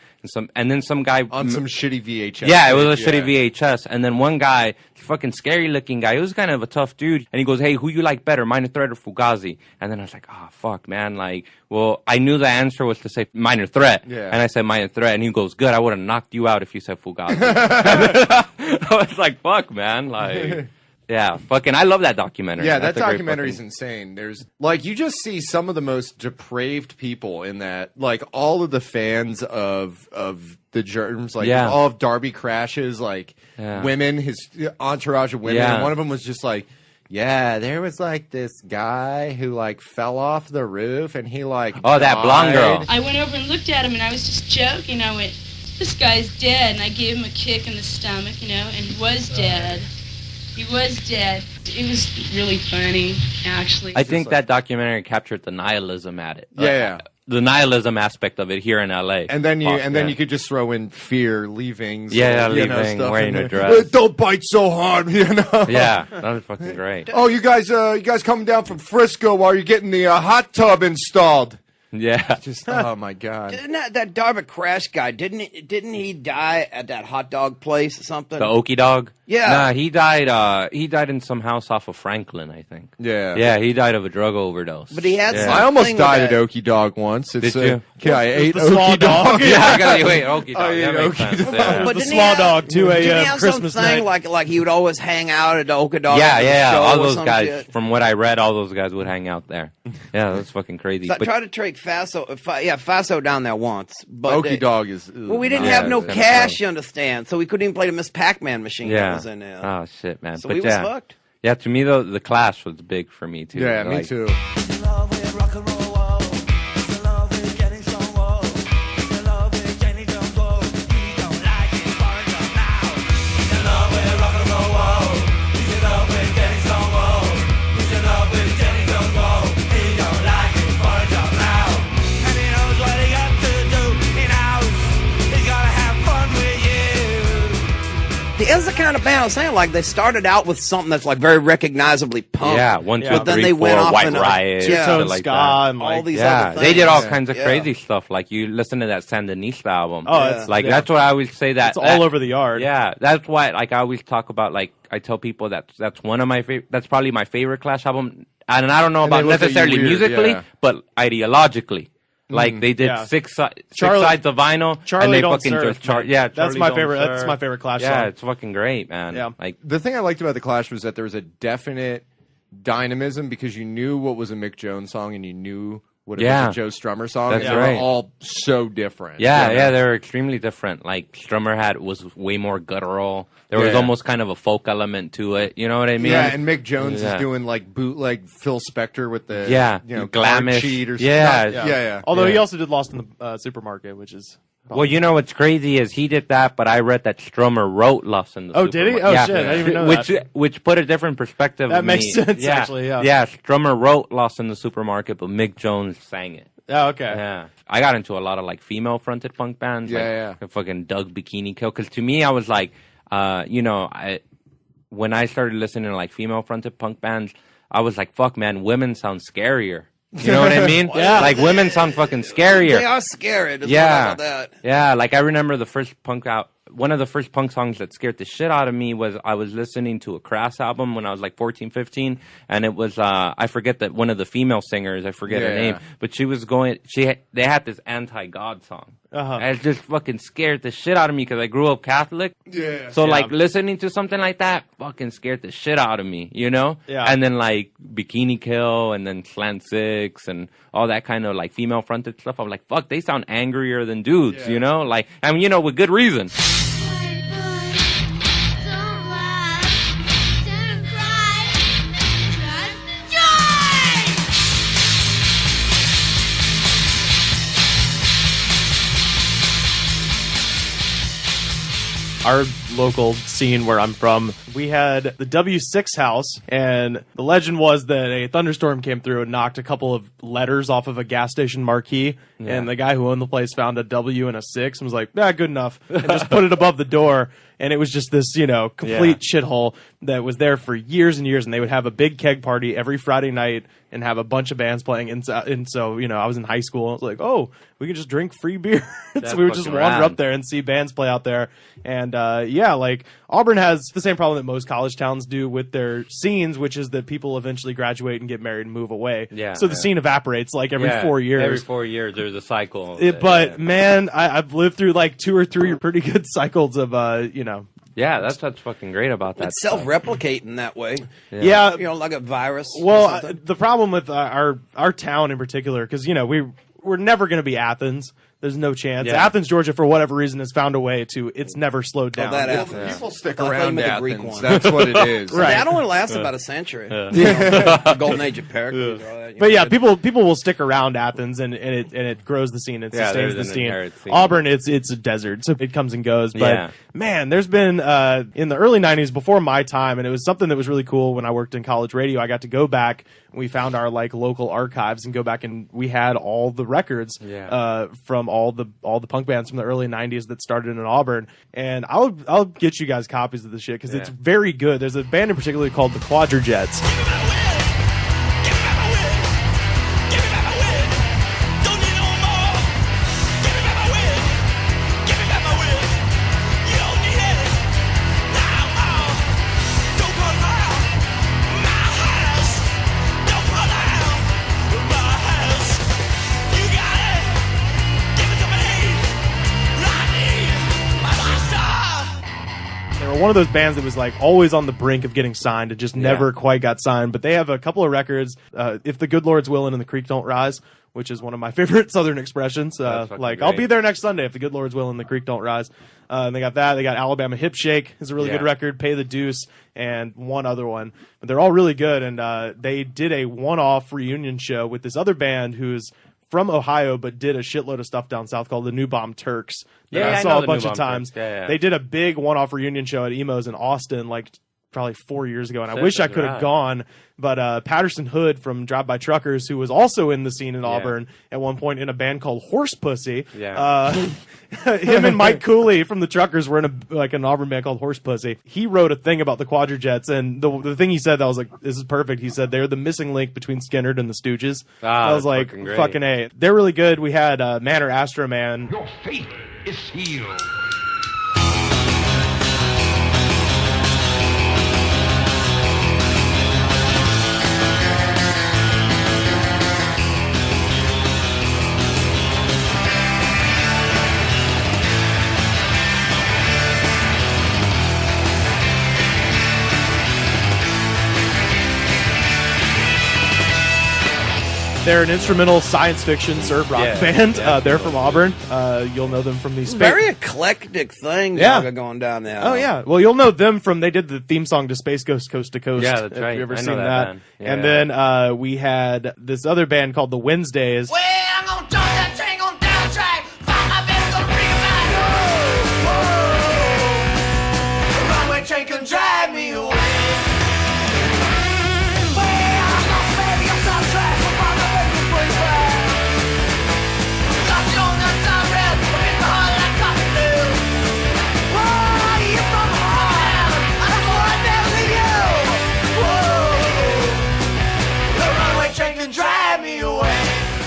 and then some guy on some shitty VHS. yeah, it was a tape, shitty VHS. And then one guy, fucking scary looking guy, he was kind of a tough dude. And he goes, "Hey, who you like better, Minor Threat or Fugazi?" And then I was like, "Oh, fuck, man." Like, well, I knew the answer was to say Minor Threat. Yeah. And I said Minor Threat. And he goes, "Good, I would have knocked you out if you said Fugazi." I was like, fuck, man. Like, yeah, fucking, I love that documentary. Yeah, That's that a great documentary's fucking- insane. There's like you just see some of the most depraved people in that. Like all of the fans of the Germs, like Yeah. all of Darby Crash's like Yeah. women, his entourage of women. Yeah. And one of them was just like, yeah, there was like this guy who like fell off the roof and he like Oh, that blonde girl. died. I went over and looked at him, and I was just joking. I went, "This guy's dead," and I gave him a kick in the stomach, and he was dead. He was dead. It was really funny, actually. I think that documentary captured the nihilism at it. Yeah. The nihilism aspect of it here in LA. And then you could just throw in fear, leaving. Leaving, stuff wearing in a there. dress. Don't bite so hard, you know. Yeah, that was fucking great. Oh, you guys coming down from Frisco while you're getting the hot tub installed? Yeah. Just oh my god. Didn't that Darby Crash guy? Didn't he die at that hot dog place or something? The Okie Dog? Yeah. Nah, he died. He died in some house off of Franklin, I think. Yeah. Yeah, he died of a drug overdose. But he had Yeah. something I almost died with at Okie Dog once. It's, Did you? Yeah, I ate the small Okie Dog. Yeah, I gotta wait. Okie Dog. I ate That makes Okie sense. Dog. Yeah. The didn't he small have- dog, 2 Didn't he a.m. have Christmas something night. like he would always hang out at the Okie Dog? Yeah, after the yeah. show All or those some guys, shit? from what I read, all those guys would hang out there. Yeah, that's fucking crazy. So I But tried to take Faso down there once, but Okie Dog is. well, we didn't Yeah, have no it's kinda cash, gross. you understand, so we couldn't even play the Miss Pac-Man machine that yeah. was in there. Oh shit, man. so But we was yeah. fucked. Yeah, to me though, the Clash was big for me too. Yeah, me Like, too. It's the kind of band I was saying, like they started out with something that's like very recognizably punk. Yeah, 1, 2, But then 3, they 4, went off White into Riot, Two-tone shit like ska that. and all like these Yeah, other things. they did all Yeah. kinds of Yeah. crazy stuff. Like you listen to that Sandinista album. Oh, Yeah. it's Like yeah. that's what I always say that It's all over the yard. Yeah, that's why. Like I always talk about. Like I tell people that's one of my favorite. That's probably my favorite Clash album. And I don't know And they about look at you necessarily weird, musically, yeah. but ideologically. Like they did Yeah. six Charlie- sides of vinyl, Charlie and they Don't fucking Surf, just chart. man. Yeah, that's Charlie my Don't favorite. That's Surf. my favorite Clash Yeah, song. it's fucking great, man. Yeah. Like The thing I liked about the Clash was that there was a definite dynamism because you knew what was a Mick Jones song and you knew what it Yeah. was a Joe Strummer song. That's and they right. were all so different. Yeah, You yeah, know? they were extremely different. Like Strummer was way more guttural. There was Yeah. almost kind of a folk element to it. You know what I mean? Yeah, and Mick Jones Yeah. is doing like bootleg Phil Spector with the Glamish. card sheet or Yeah. something. Yeah. Although he Yeah. also did Lost in the Supermarket, which is Well, you know what's crazy is he did that, but I read that Strummer wrote "Lost in the Oh, did he? Supermarket." Oh, Yeah. shit, I didn't even know which, that. Which put a different perspective. That of makes me. sense, actually, yeah. Yeah, Strummer wrote "Lost in the Supermarket," but Mick Jones sang it. oh okay. Yeah, I got into a lot of like female-fronted punk bands. Yeah, like, fucking Doug Bikini Kill. Because to me, I was like, when I started listening to like female-fronted punk bands, I was like, fuck, man, women sound scarier. You know what I mean? Yeah. Like women sound fucking scarier. They are scary. There's Yeah. no doubt about that. Yeah, like I remember one of the first punk songs that scared the shit out of me was I was listening to a Crass album when I was like 14, 15, and it was I forget that one of the female singers, I forget her Yeah. name, but she was going they had this anti-God song. Uh-huh. And it just fucking scared the shit out of me because I grew up Catholic. Yeah. So like listening to something like that fucking scared the shit out of me, you know? Yeah. And then like Bikini Kill and then Slant Six and all that kind of like female fronted stuff. I'm like, fuck, they sound angrier than dudes, you know? Like, I mean, you know, with good reason. Our local scene where I'm from, we had the W6 house, and the legend was that a thunderstorm came through and knocked a couple of letters off of a gas station marquee, and the guy who owned the place found a W and a 6 and was like, good enough, and just put it above the door, and it was just this, complete shithole that was there for years and years, and they would have a big keg party every Friday night and have a bunch of bands playing, and so, I was in high school, I was like, we can just drink free beer, so we would just fucking wander rad. up there and see bands play out there, and like Auburn has the same problem that most college towns do with their scenes, which is that people eventually graduate and get married and move away. Yeah. So the scene evaporates like every 4 years. Every 4 years, there's a cycle. But man, I've lived through like 2 or 3 pretty good cycles of yeah, that's what's fucking great about that. It's self-replicating that way. yeah. Like a virus. or Well, something. the problem with our town in particular, because we're never going to be Athens. There's no chance. Yeah. Athens, Georgia, for whatever reason, has found a way to. It's never slowed down. that Well, Athens. people stick I thought you around meant the Greek Athens. one. That's what it is. Right. That only lasts about a century. The golden age of Pericles. all that, you But know. yeah, people will stick around Athens, and it grows the scene. It Yeah, sustains there's the an scene. inherent scene. Auburn, it's a desert, so it comes and goes. But Yeah. man, there's been in the early '90s, before my time, and it was something that was really cool when I worked in college radio. I got to go back. We found our like local archives and go back, and we had all the records from all the punk bands from the early '90s that started in Auburn. And I'll get you guys copies of the shit because it's very good. There's a band in particular called the Quadrujets. One of those bands that was like always on the brink of getting signed and just never quite got signed. But they have a couple of records. If the Good Lord's Willin' and the Creek Don't Rise, which is one of my favorite Southern expressions. Like, I'll be there next Sunday if the Good Lord's Willin' and the Creek Don't Rise. And they got that. They got Alabama Hip Shake is a really good record. Pay the Deuce and one other one. But they're all really good. And they did a one-off reunion show with this other band who's from Ohio, but did a shitload of stuff down south called the New Bomb Turks. That I saw a bunch of times. They did a big one-off reunion show at Emo's in Austin, like probably 4 years ago, and I wish I could have gone. But Patterson Hood from Drive By Truckers, who was also in the scene in Auburn at one point in a band called Horse Pussy. Him and Mike Cooley from the Truckers were in an Auburn band called Horse Pussy. He wrote a thing about the Quadrujets, and the thing he said that was like, this is perfect. He said they're the missing link between Skinner and the Stooges. I was like, fucking A. They're really good. We had Man or Astro Man. Your faith is sealed. They're an instrumental science fiction surf rock band. They're from Auburn. You'll know them from these very eclectic thing going down there. Oh yeah. Well, you'll know them from they did the theme song to Space Ghost Coast to Coast. Yeah, that's right. Have you ever I know seen that that? band. And then we had this other band called the Wednesdays. Well, I'm gonna jump that train on down track. Find my baby, gonna bring it back. The runaway train can drive me away.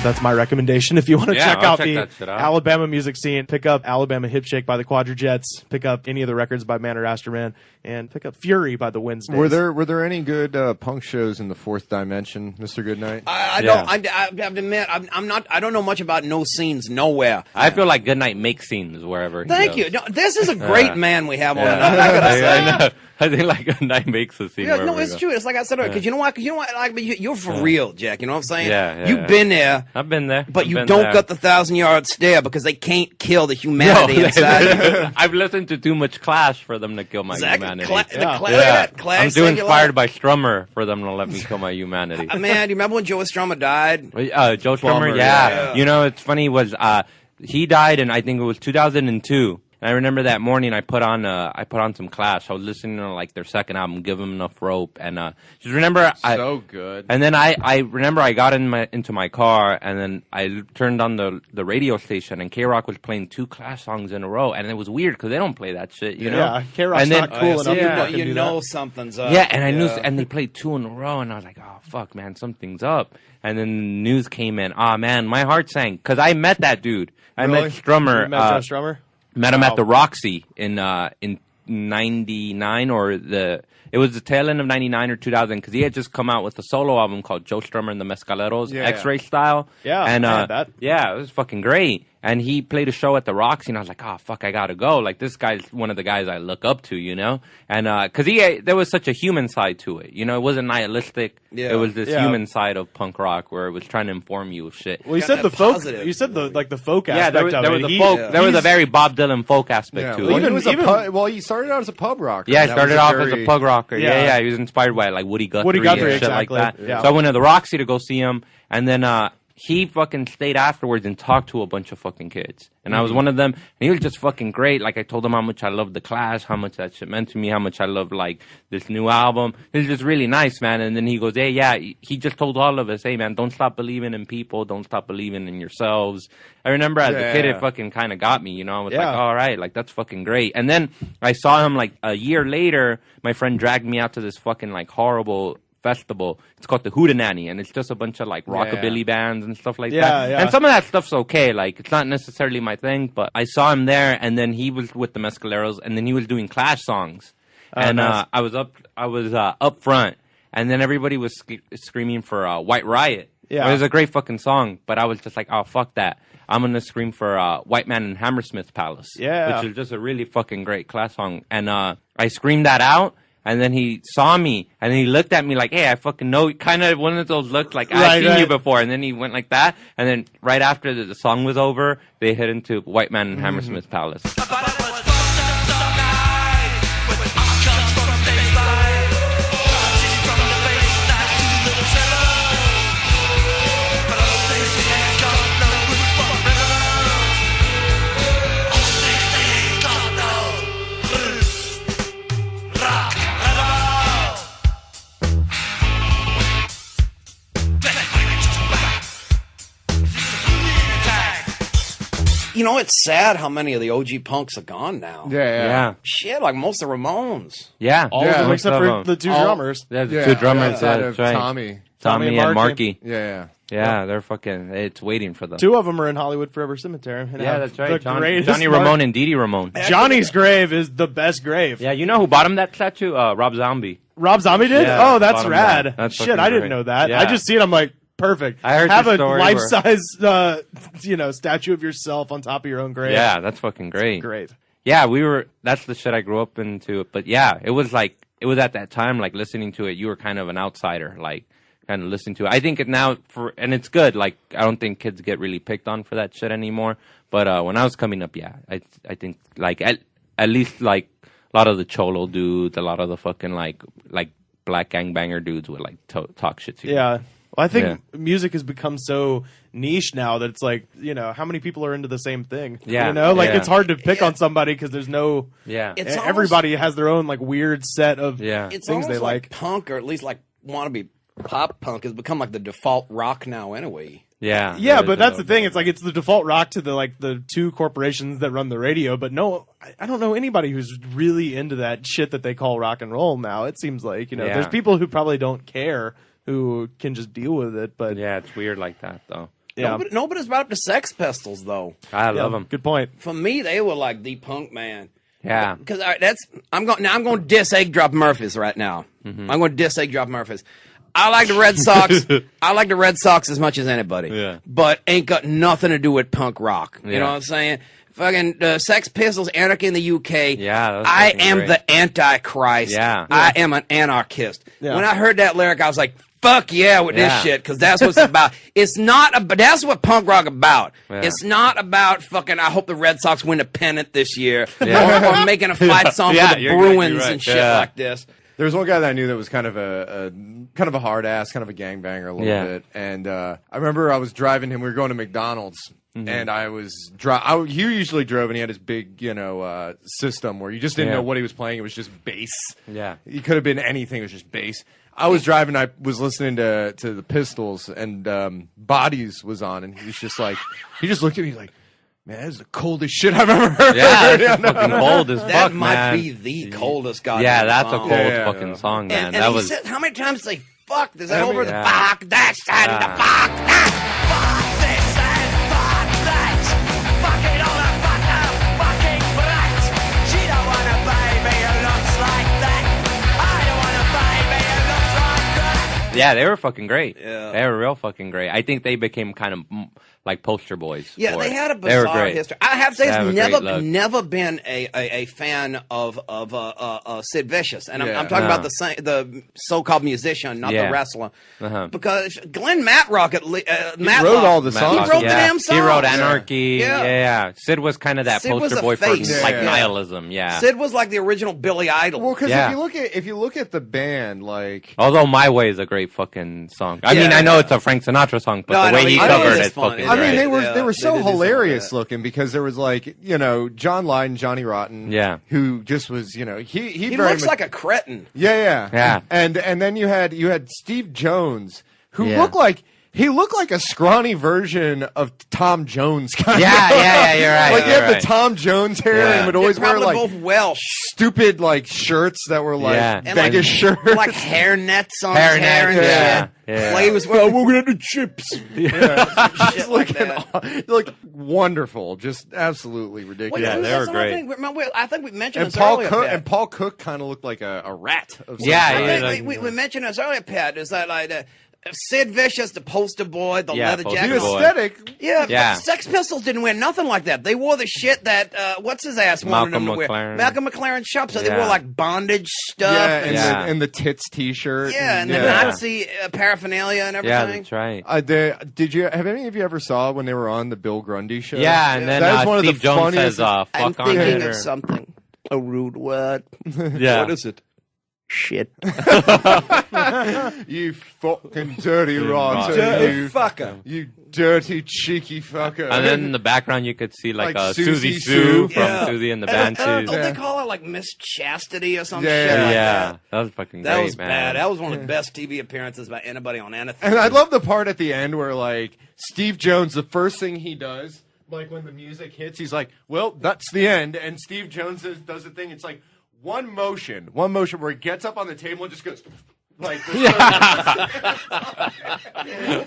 That's my recommendation. If you want to check I'll out check the that shit out. Alabama music scene, pick up Alabama Hip Shake by the Quadrujets, pick up any of the records by Man or Astro Man, and pick up Fury by the Wednesdays. Were there any good punk shows in the Fourth Dimension, Mr. Goodnight? I don't. I have to admit, I'm not. I don't know much about no scenes nowhere. I feel like Goodnight makes scenes wherever. Thank he you. goes. No, this is a great man we have on. Yeah. I'm not gonna say. I know. I think like Goodnight makes a scene. Yeah, wherever no, we it's go. true. It's like I said earlier. Because you know what? Like, you're for real, Jack. You know what I'm saying? Yeah, You've been there. I've been there. But I've you been don't there. got the 1,000-yard stare because they can't kill the humanity inside. I've listened to too much Clash for them to kill my Exactly. humanity. Look at that. Clash I'm too singular. inspired by Strummer for them to let me kill my humanity. Man, do you remember when Joe Strummer died? Joe Strummer, yeah. You know, it's funny was he died in I think it was 2002. And I remember that morning I put on some Clash. I was listening to like their second album, Give 'Em Enough Rope, and just remember So good. And then I remember I got into my car and then I turned on the radio station and K-Rock was playing 2 Clash songs in a row, and it was weird because they don't play that shit, you know. Yeah, K-Rock's not cool enough to fucking You do know that. something's up. Yeah, and I knew, and they played 2 in a row, and I was like, oh fuck, man, something's up. And then the news came in. Ah, man, my heart sank because I met that dude. I Really? met Strummer. You met Joe Strummer? Met him at the Roxy in '99 or it was the tail end of '99 or 2000 because he had just come out with a solo album called Joe Strummer and the Mescaleros, Yeah. X-Ray style. Yeah, and I had that. yeah, it was fucking great. And he played a show at the Roxy, and I was like, oh, fuck, I gotta go. Like, this guy's one of the guys I look up to, you know? And, cause there was such a human side to it, you know? It wasn't nihilistic. Yeah. It was this human side of punk rock where it was trying to inform you of shit. Well, you said the folk, you said the folk aspect there of was it. a folk, there was a very Bob Dylan folk aspect to it. Well, he started out as a pub rocker. Yeah, started off as a punk rocker. Yeah, he was inspired by like Woody Guthrie and shit exactly. like that. Yeah. So I went to the Roxy to go see him, and then he fucking stayed afterwards and talked to a bunch of fucking kids. And I was one of them, and he was just fucking great. Like, I told him how much I loved The Clash, how much that shit meant to me, how much I loved, like, this new album. It was just really nice, man. And then he goes, hey, yeah, he just told all of us, hey, man, don't stop believing in people, don't stop believing in yourselves. I remember as a kid, it fucking kind of got me, you know? I was like, all right, like, that's fucking great. And then I saw him, like, a year later, my friend dragged me out to this fucking, like, horrible festival. It's called the Hootenanny, and it's just a bunch of like rockabilly bands and stuff like that. Yeah. And some of that stuff's okay. Like, it's not necessarily my thing, but I saw him there, and then he was with the Mescaleros, and then he was doing Clash songs. And nice. I was up front, and then everybody was screaming for White Riot. Yeah. It was a great fucking song, but I was just like, oh, fuck that. I'm going to scream for White Man in Hammersmith Palace. Yeah. Which is just a really fucking great Clash song. And I screamed that out. And then he saw me, and then he looked at me like, hey, I fucking know, kind of one of those looks like, I've seen you before. And then he went like that, and then right after the song was over, they hit into White Man in Hammersmith Palace. You know, it's sad how many of the OG punks are gone now. Yeah. Shit, like most of the Ramones. Yeah. All of them except for the two drummers. Yeah, the two drummers. outside That's of right. Tommy and Marky. Yeah. Yeah, they're fucking, it's waiting for them. Two of them are in Hollywood Forever Cemetery. And Yeah, have that's right. the greatest Johnny Ramone and Dee Dee Ramone. Johnny's grave is the best grave. Yeah, you know who bought him that tattoo? Rob Zombie. Rob Zombie did? Yeah, Oh, that's bought him rad. that. That's Shit, fucking I didn't great. know that. Yeah. I just see it, I'm like, perfect. I heard Have the a story life-size, statue of yourself on top of your own grave. Yeah, that's fucking great. Great. Yeah, that's the shit I grew up into. But yeah, it was at that time, like, listening to it, you were kind of an outsider, like, kind of listening to it. I think it now, and it's good, like, I don't think kids get really picked on for that shit anymore. But when I was coming up, yeah, I think, like, at least, like, a lot of the cholo dudes, a lot of the fucking, like black gangbanger dudes would, like, talk shit to you. Yeah. Well, I think music has become so niche now that it's like, you know, how many people are into the same thing? Yeah. You know, like, Yeah. it's hard to pick on somebody because there's no... Yeah. It's everybody has their own, like, weird set of It's things they almost like. punk, or at least, like, wannabe pop punk has become, like, the default rock now anyway. Yeah. Yeah, but that's the thing. It's like it's the default rock to the two corporations that run the radio. But no, I don't know anybody who's really into that shit that they call rock and roll now. It seems like, you know, there's people who probably don't care who can just deal with it. But yeah, it's weird like that though. Yeah, Nobody's brought up the Sex Pistols though. I love them. Good point. For me, they were like the punk man. Yeah. Because I'm going to diss Egg Drop Murphys right now. I'm going to diss Egg Drop Murphys. I like the Red Sox. I like the Red Sox as much as anybody. Yeah. But ain't got nothing to do with punk rock. You know what I'm saying? Fucking Sex Pistols, Anarchy in the UK. Yeah. I am the Antichrist. Yeah. I am an anarchist. Yeah. When I heard that lyric, I was like, fuck yeah with this shit, because that's what it's about. It's not, but that's what punk rock about. Yeah. It's not about fucking, I hope the Red Sox win a pennant this year, or making a fight song for the Bruins and shit like this. There was one guy that I knew that was kind of a hard ass, kind of a gangbanger a little bit. And I remember I was driving him. We were going to McDonald's, and I was he usually drove, and he had his big, system where you just didn't know what he was playing. It was just bass. Yeah, he could have been anything. It was just bass. I was driving. I was listening to the Pistols, and Bodies was on, and he was just like, he just looked at me like, man, that is the coldest shit I've ever heard. Yeah, it's fucking cold as fuck, That might man. be the coldest goddamn Yeah, that's song. a cold fucking song, man. And that he was. said, how many times they fuck? Is that over the yeah. fuck that and the fuck that? Fuck this and fuck that. Fuck it all and fuck the fucking brat. She don't want a baby who looks like that. I don't want a baby who looks like that. Yeah, they were fucking great. Yeah. They were real fucking great. I think they became kind of like poster boys. Yeah, for they it. had a They were bizarre great. history. I have to say, They have a it's great look. never been a fan of Sid Vicious, and I'm talking about the so-called musician, not the wrestler, because Glenn Matlock wrote all the songs. He wrote the damn songs. He wrote Anarchy. Yeah. Yeah. Sid was kind of that Sid was poster the boy for face. like Yeah. nihilism. Yeah. Sid was like the original Billy Idol. Well, because Yeah. if you look at the band, like Although My Way is a great fucking song. I Yeah. mean, I know it's a Frank Sinatra song, but No, I the know, way he I know covered it's it's fun. fucking I I mean, great. they were Yeah, they were they so did do hilarious something like looking because there was like John Lydon, Johnny Rotten, Yeah. who just was he He very looks much, like a cretin. yeah, and then you had Steve Jones who Yeah. looked like a scrawny version of Tom Jones kind Yeah, of. yeah, you're right. Like he you're had right. the Tom Jones hair Yeah. and would always They're wear probably like both Welsh. stupid like shirts that were like Yeah. And Vegas shirts. Like hair nets on Hair his hair and nets, yeah. shit. Yeah. Like he was wearing, we're gonna do chips. Just like looking that. like wonderful, just absolutely ridiculous. Well, Yeah, they that's were another great. thing. Remember, I think we mentioned And this Paul earlier, Cook Pat. and Paul Cook kind of looked like a rat. Of some Yeah, kind. yeah, I like- think we mentioned this earlier, Pat. Is that like Sid Vicious, the poster boy, the Yeah, leather poster jacket? The boy. aesthetic. Yeah, Yeah. but Sex Pistols didn't wear nothing like that. They wore the shit that what's his ass wanted them to wear. McLaren. Malcolm McLaren shop. So they Yeah. wore like bondage stuff. Yeah, and, Yeah. and the tits T-shirt. and the Yeah. Nazi paraphernalia and Yeah, everything. that's right. Did you have any of you ever saw when they were on the Bill Grundy show? Yeah, and then That is one of Steve the Jones funniest- says, I'm fuck on thinking it. of something. A rude word. Yeah. What is it? Shit. You fucking dirty rotter. Dirty You, fucker. you dirty cheeky fucker. And then in the background, you could see like, Like Susie Susie Sue Sue. from Yeah. Susie and the And, Banshees. don't they call her like Miss Chastity or some Yeah, shit like yeah, that? that was fucking That great, was man. bad. That was one of the best TV appearances by anybody on anything. And I love the part at the end where like Steve Jones, the first thing he does, like when the music hits, he's like, "Well, that's the end." And Steve Jones does the thing. It's like one motion where he gets up on the table and just goes like. This That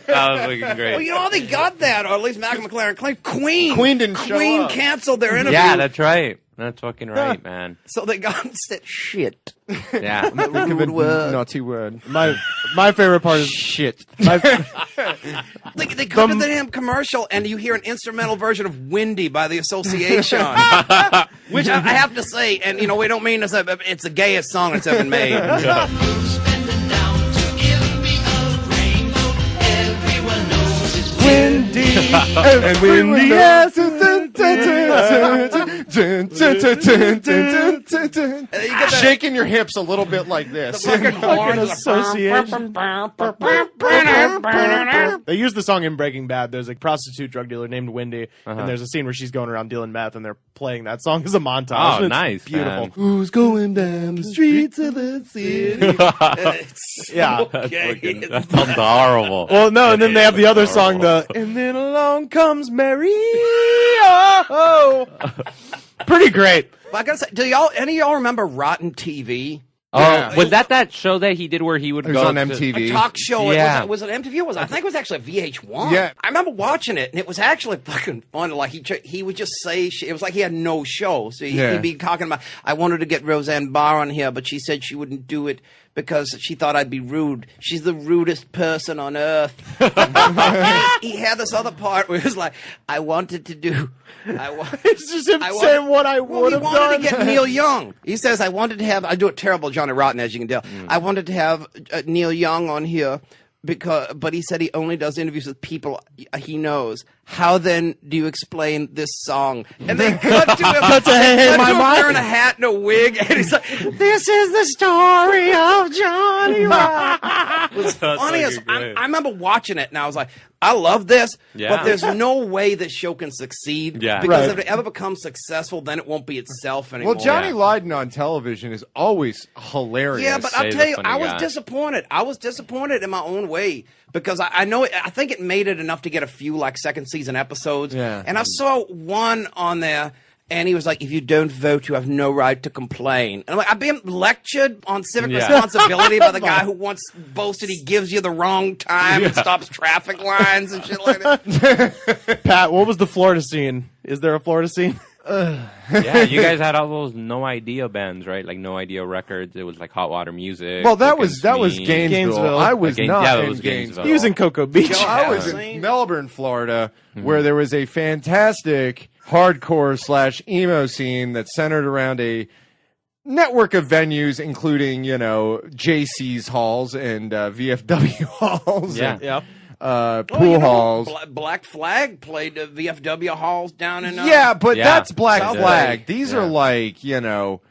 was fucking great. Well, you know how they got that, or at least Malcolm McLaren claimed Queen didn't show Queen up. canceled their interview. Yeah, that's right. That's fucking right, man. So they got said shit. Yeah. Rude word. Naughty word. My favorite part is Shit. my, They cut to the damn commercial, and you hear an instrumental version of "Windy" by the Association, which I have to say, and we don't mean to say, but it's the gayest song that's ever been made. windy and windy. Shaking your hips a little bit like this. Fucking horns. Association. They use the song in Breaking Bad. There's a prostitute drug dealer named Wendy, and there's a scene where she's going around dealing meth, and they're playing that song as a montage. Oh, It's nice, beautiful. man. Who's going down the streets of the city? It's Yeah. gay. That sounds horrible. Well, no, and then they have the other song, and then along comes Mary. Oh, pretty great. Well, I gotta say, any of y'all remember Rotten TV? Oh, was that show that he did where he would It was go on to- MTV. A talk show. Yeah. Was it MTV? I think it was actually VH1. Yeah. I remember watching it, and it was actually fucking fun. Like he would just say it was like he had no show. So he'd be talking about, I wanted to get Roseanne Barr on here, but she said she wouldn't do it because she thought I'd be rude. She's the rudest person on earth. He had this other part where he was like, I wanted to do. It's just him saying what I would have He wanted done. to get Neil Young. He says, I wanted to have, I do a terrible Johnny Rotten, as you can tell. I wanted to have Neil Young on here, but he said he only does interviews with people he knows. How then do you explain this song? And they cut to him, wearing a hat and a wig, and he's like, this is the story of Johnny Rotten. It was funny as, I remember watching it, and I was like, I love this, Yeah. but there's no way this show can succeed. Yeah. Because Right. if it ever becomes successful, then it won't be itself anymore. Well, Johnny Yeah. Lydon on television is always hilarious. Yeah, but I'll He's tell a you, funny I was guy. disappointed. I was disappointed in my own way because I know I think it made it enough to get a few like second season episodes. Yeah. And I saw one on there, and he was like, "If you don't vote, you have no right to complain." And I'm like, I've been lectured on civic Yeah. responsibility by the guy who once boasted he gives you the wrong time and stops traffic lines and shit like that. Pat, what was the Florida scene? Is there a Florida scene? Yeah, you guys had all those No Idea bands, right? Like No Idea Records. It was like Hot Water Music. Well, that was Against Me. Gainesville. I was not yeah, it in was Gainesville. He was in Cocoa Beach. I was in Melbourne, Florida, where there was a fantastic hardcore / emo scene that centered around a network of venues, including, JC's halls and VFW halls. Yeah. And, Yeah. pool halls. Black Flag played the VFW halls down in. Yeah, but Yeah. that's Black South Flag. Bay. These Yeah. are like,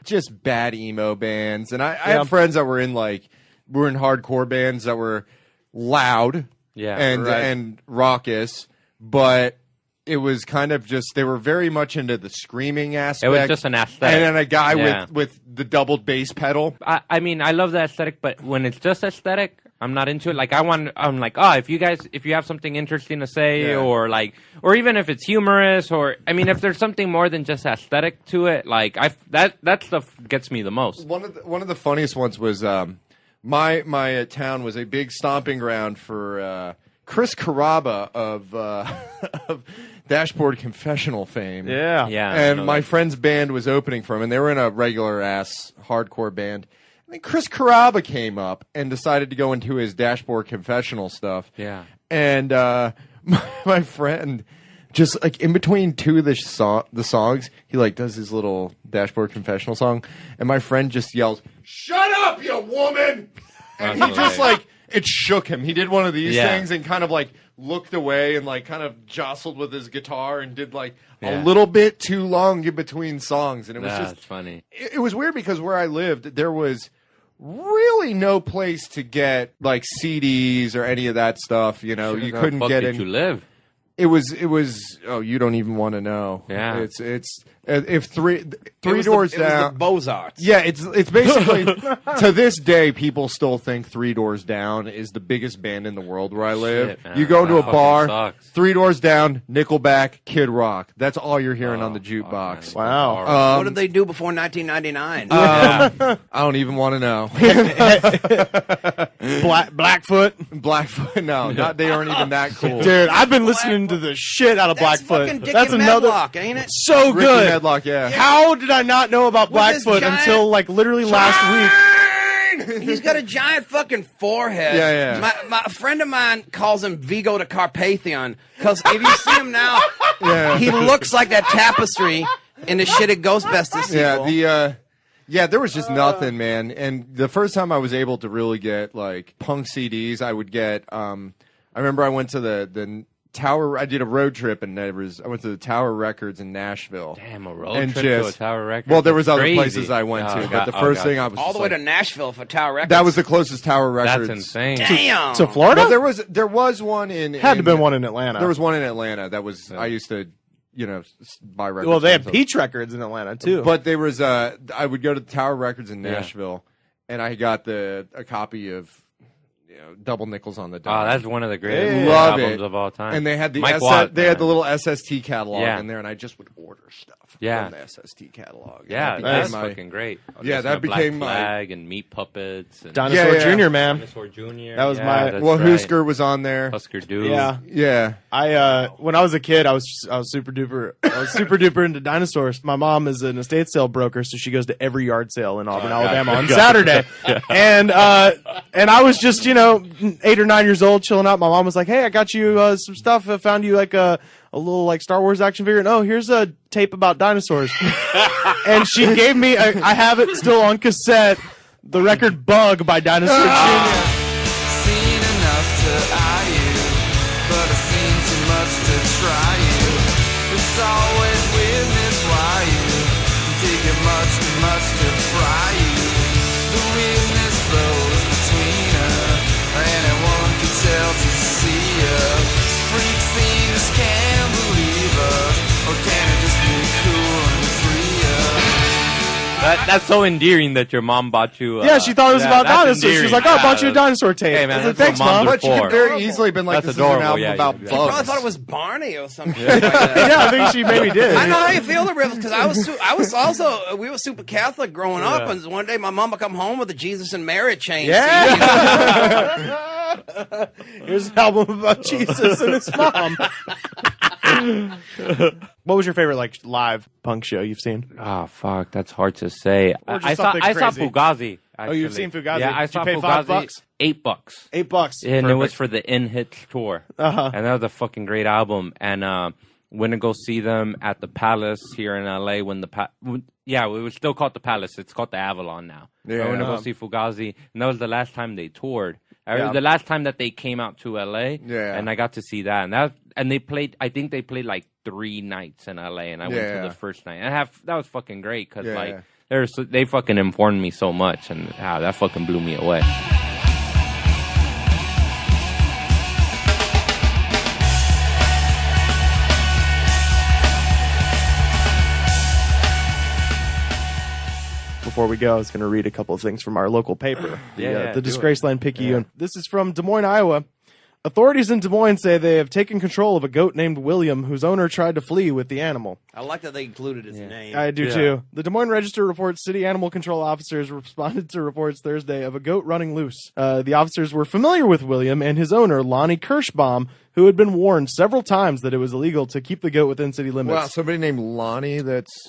just bad emo bands. And I had friends that were in hardcore bands that were loud Yeah, and raucous, but it was kind of just, they were very much into the screaming aspect. It was just an aesthetic. And then a guy Yeah. with the doubled bass pedal. I mean, I love the aesthetic, but when it's just aesthetic, I'm not into it. Like, I'm like, if you have something interesting to say, Yeah. or even if it's humorous, if there's something more than just aesthetic to it, like, that stuff gets me the most. One of the funniest ones was my town was a big stomping ground for Chris Carrabba of Dashboard Confessional fame. Yeah. Yeah. I And know my that. friend's band was opening for him, and they were in a regular ass hardcore band. And then Chris Carrabba came up and decided to go into his Dashboard Confessional stuff. Yeah. And my friend, just like in between two of the songs, he like does his little Dashboard Confessional song, and my friend just yells, "Shut up, you woman!" And he just like, it shook him. He did one of these things and kind of like looked away and like kind of jostled with his guitar and did like a little bit too long in between songs. And it was That's just funny. It was weird because where I lived, there was really no place to get like CDs or any of that stuff. You couldn't get Did in. you live? It was. Oh, you don't even want to know. Yeah. It's if three It was doors it was down. the Beaux-Arts. Yeah, it's basically to this day people still think 3 Doors Down is the biggest band in the world where I live. Shit, man. You go into a That bar, fucking sucks. 3 Doors Down, Nickelback, Kid Rock. That's all you're hearing on the jukebox. Wow. What did they do before 1999? I don't even want to know. Blackfoot. Blackfoot, no, they aren't even that cool. Dude, I've been listening to the shit out of That's Blackfoot. fucking Dick That's and another Medlock, ain't it? so Ricky good. Medlock, yeah. How did I not know about With his Blackfoot giant- until like literally last week? He's got a giant fucking forehead. Yeah, yeah. A friend of mine calls him Vigo the Carpathian because if you see him now, Yeah. he looks like that tapestry in the shitty Ghostbusters sequel. Yeah, there was just nothing, man. And the first time I was able to really get like punk CDs, I would get. I remember I went to the Tower. I did a road trip, and I went to the Tower Records in Nashville. Damn, a road And trip to a just- Tower Records. Well, there was That's other crazy. places I went to, but the first thing I was All just the way like, to Nashville for Tower Records. that was the closest Tower Records. That's insane. Damn. To Florida? Well, there was one in Had to have been one in Atlanta. There was one in Atlanta that was I used to buy records. Well, they from, had so- Peach Records in Atlanta too. But there was I would go to the Tower Records in Nashville, and I got a copy of Double Nickels on the Dime. Oh, that's one of the greatest Yeah. Love albums it. of all time. And they had the Mike Watt, they had man. the little SST catalog Yeah. in there, and I just would order stuff Yeah. from the SST catalog. And Yeah, that became that's my- fucking great. Yeah, that became my- Black Flag and Meat Puppets. And Dinosaur Yeah. Jr., man. Dinosaur Jr. That was Yeah, my- that's Well, right. Husker was on there. Husker Du. Yeah. Yeah. I when I was a kid, I was super duper into dinosaurs. My mom is an estate sale broker, so she goes to every yard sale in Auburn, Alabama on Saturday. And I was just 8 or 9 years old, chilling out. My mom was like, "Hey, I got you some stuff. I found you like a little like Star Wars action figure. And oh, here's a tape about dinosaurs." And she gave me. I have it still on cassette. The record "Bug" by Dinosaur Jr. Seen enough to eye you, but I've seen too much to try you. It's always weirdness why you take it much too much to fry you. The weirdness flows between us, anyone can tell to see us. Freak scenes can't believe us, or can it just be cool and free us? That's so endearing that your mom bought you. Yeah, she thought it was about that's dinosaurs. She was endearing. like, "Oh, I bought you a Yeah, dinosaur tape." Hey, man, I was like, that's "Thanks, what moms Mom." are But you could for. very easily been like, That's this is adorable, an album yeah, about yeah. bugs. I thought it was Barney or something. Like that. Yeah, I think she maybe did. I know how you feel, the Rivers, because I was also we were super Catholic growing up, and one day my mom would come home with a Jesus and Mary chain. Yeah. Here's an album about Jesus and his mom. What was your favorite like live punk show you've seen? Oh fuck, that's hard to say. Or just I saw something crazy. Fugazi. Oh, you've actually. seen Fugazi? Yeah, I Did you saw pay Fugazi. $5? $8. $8. And it was Perfect. for the In Hits tour. Uh-huh. And that was a fucking great album. And went to go see them at the Palace here in LA when it was still called the Palace. It's called the Avalon now. Yeah. I went to go see Fugazi, and that was the last time they toured. Yeah. The last time that they came out to LA. Yeah. And I got to see that. And they played. I think they played like 3 nights in LA, and I went to the first night. And that was fucking great because like they fucking informed me so much, and that fucking blew me away. Before we go, I was going to read a couple of things from our local paper, the do Disgraceland Picayune. This is from Des Moines, Iowa. Authorities in Des Moines say they have taken control of a goat named William, whose owner tried to flee with the animal. I like that they included his name. I do too. The Des Moines Register reports city animal control officers responded to reports Thursday of a goat running loose. The officers were familiar with William and his owner, Lonnie Kirschbaum, who had been warned several times that it was illegal to keep the goat within city limits. Wow, somebody named Lonnie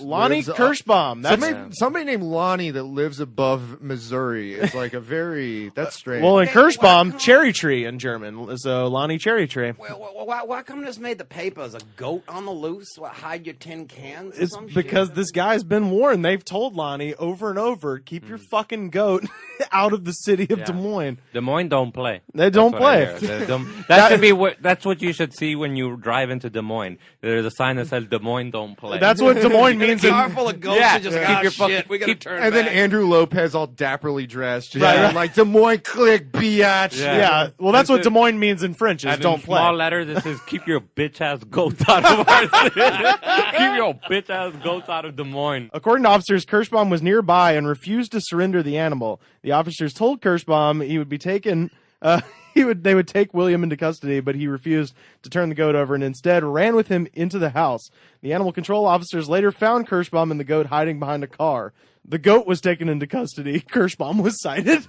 Lonnie Kirschbaum. Somebody named Lonnie that lives above Missouri is like that's strange. Well, in Kirschbaum, cherry tree in German. So Lonnie cherry tree. Well, why come this made the papers? A goat on the loose? What, hide your tin cans? Or It's some because shit? this guy's been warned. They've told Lonnie over and over, keep your fucking goat out of the city of Des Moines. Des Moines don't play. They don't play. That should be that's what you should see when you drive into Des Moines. There's a sign that says Des Moines don't play. That's what Des Moines means. A car full of goats and just keep your fucking. shit. We gotta turn and then back. Andrew Lopez all dapperly dressed, just Right. like Des Moines click biatch. Yeah. Well, that's what Des Moines means in French, is And don't in small play. letters, it says keep your bitch ass goats out of our city. Keep your bitch ass goats out of Des Moines. According to officers, Kirschbaum was nearby and refused to surrender the animal. The officers told Kirschbaum he would be taken. They would take William into custody, but he refused to turn the goat over and instead ran with him into the house. The animal control officers later found Kirschbaum and the goat hiding behind a car. The goat was taken into custody. Kirschbaum was cited.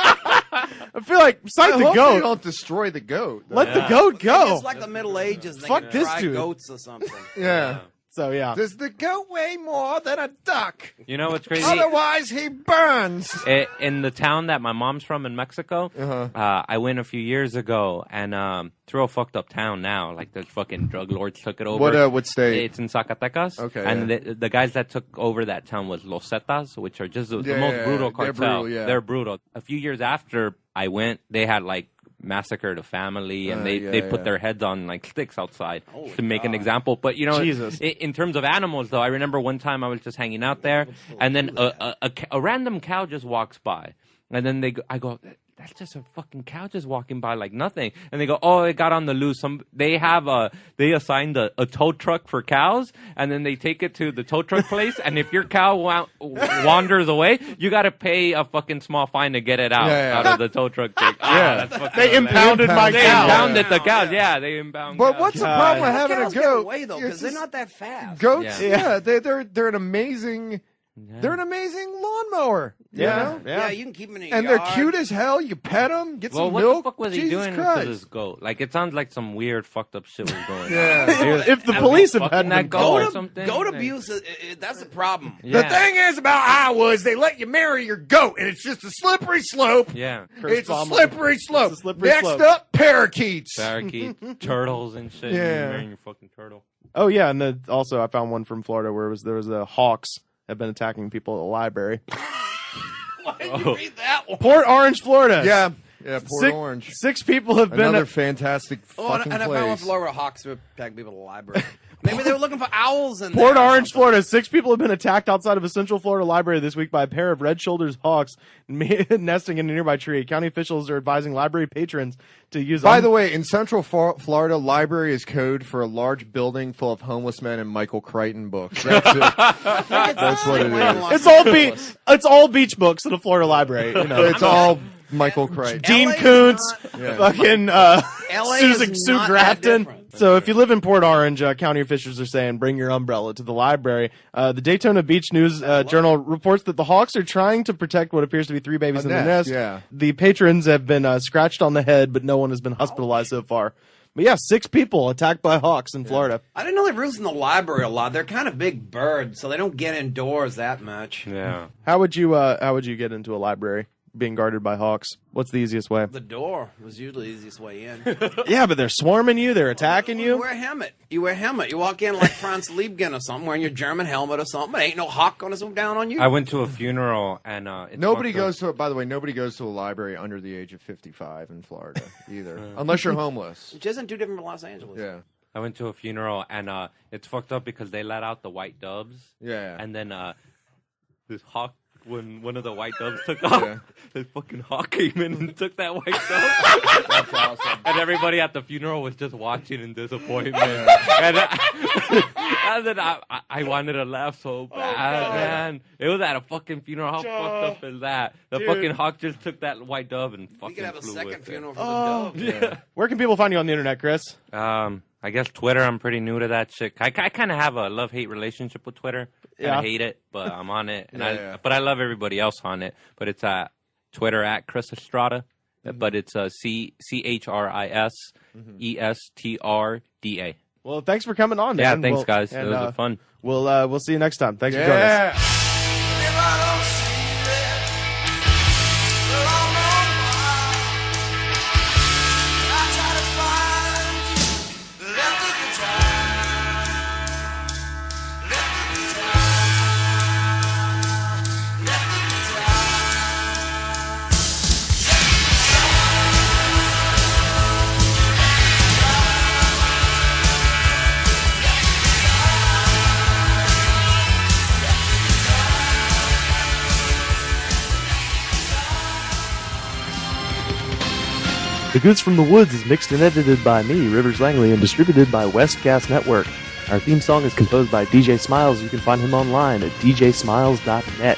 I feel like cite I the hope goat. they don't destroy the goat. Let the goat go. It's like the Middle Ages. They Fuck could this try dude. goats or something. Yeah. So yeah. Does the goat weigh more than a duck? You know what's crazy? Otherwise, he burns. In the town that my mom's from in Mexico, I went a few years ago, and it's a real fucked up town now. Like the fucking drug lords took it over. What state? It's in Zacatecas. Okay, And yeah. the guys that took over that town was Los Zetas, which are just the most brutal they're cartel. brutal, yeah. They're brutal. A few years after I went, they had like massacred a family, and they put their heads on like sticks outside to make an example. But you know, Jesus. in terms of animals, though, I remember one time I was just hanging out there, and then a random cow just walks by, and then I go, that's just a fucking cow just walking by like nothing. And they go, oh, it got on the loose. They assigned a tow truck for cows, and then they take it to the tow truck place. And if your cow wanders away, you got to pay a fucking small fine to get it out of the tow truck thing. That's fucking They hilarious. impounded my They cow. impounded the cows. Yeah, they impound. But cows. what's the problem with having Cows a get goat? away though It's because they're just- not that fast. Goats, Yeah. they're an amazing. They're an amazing lawnmower. You know? Yeah, you can keep them in your And yard. they're cute as hell. You pet them, get Well, some what milk. the fuck was he Jesus doing Christ. to this goat? Like, it sounds like some weird, fucked up shit was going on. Yeah. If the police had fucking had that been goat called, or something. Goat Like- abuse, that's the problem. Yeah. The thing is about Iowa is they let you marry your goat, and it's just a slippery slope. Yeah. It's a Kirschbaum- slippery slope. It's a slippery Next slope. up, parakeets. Parakeet, turtles and shit. Yeah. You're marrying your fucking turtle. Oh yeah, and also I found one from Florida where there was a hawks have been attacking people at the library. Why did you read that one? Port Orange, Florida. Yeah, Port Orange. 6 people have been. Another fantastic Oh, and fucking I found one place. Florida Hawks were attacking people at the library. Maybe they were looking for owls in Port there or Orange, something. Florida. 6 people have been attacked outside of a Central Florida library this week by a pair of red-shouldered hawks nesting in a nearby tree. County officials are advising library patrons to use. By the way, in Central Florida, library is code for a large building full of homeless men and Michael Crichton books. That's it. That's what it is. It's all beach books at a Florida library. You know, It's all Michael Crichton. Dean LA is Koontz, Yeah. fucking LA is Sue not that Grafton. different. So if you live in Port Orange, county officials are saying bring your umbrella to the library. The Daytona Beach News Journal reports that the hawks are trying to protect what appears to be 3 babies A in the nest, nest. yeah. The patrons have been scratched on the head, but no one has been hospitalized so far. But yeah, 6 people attacked by hawks in Florida. I didn't know they roost in the library a lot. They're kind of big birds, so they don't get indoors that much. Yeah. How would you get into a library being guarded by hawks? What's the easiest way? The door was usually the easiest way in. Yeah, but they're swarming you. They're attacking You you. wear a helmet. You walk in like Franz Liebgen or something, wearing your German helmet or something. Ain't no hawk gonna swoop down on you. I went to a funeral and it's Nobody fucked up. goes to. By the way, nobody goes to a library under the age of 55 in Florida either, unless you're homeless. Which isn't too different from Los Angeles. Yeah. I went to a funeral and it's fucked up because they let out the white doves. Yeah. And then this hawk, when one of the white doves took off, this fucking hawk came in and took that white dove. That's awesome. And everybody at the funeral was just watching in disappointment. And then I wanted to laugh so bad, man. It was at a fucking funeral. How fucked up is that? The fucking hawk just took that white dove and fucking We could have a flew second with funeral it. for the dove. Yeah. Where can people find you on the internet, Chris? I guess Twitter, I'm pretty new to that shit. I kind of have a love-hate relationship with Twitter. Yeah. I hate it, but I'm on it. And Yeah. But I love everybody else on it. But it's Twitter at Chris Estrada. But it's ChrisEstrada. Well, thanks for coming on, Yeah, man. thanks, guys. And, It was fun. We'll see you next time. Thanks for joining us. Yeah. The Goods from the Woods is mixed and edited by me, Rivers Langley, and distributed by Westcast Network. Our theme song is composed by DJ Smiles. You can find him online at djsmiles.net.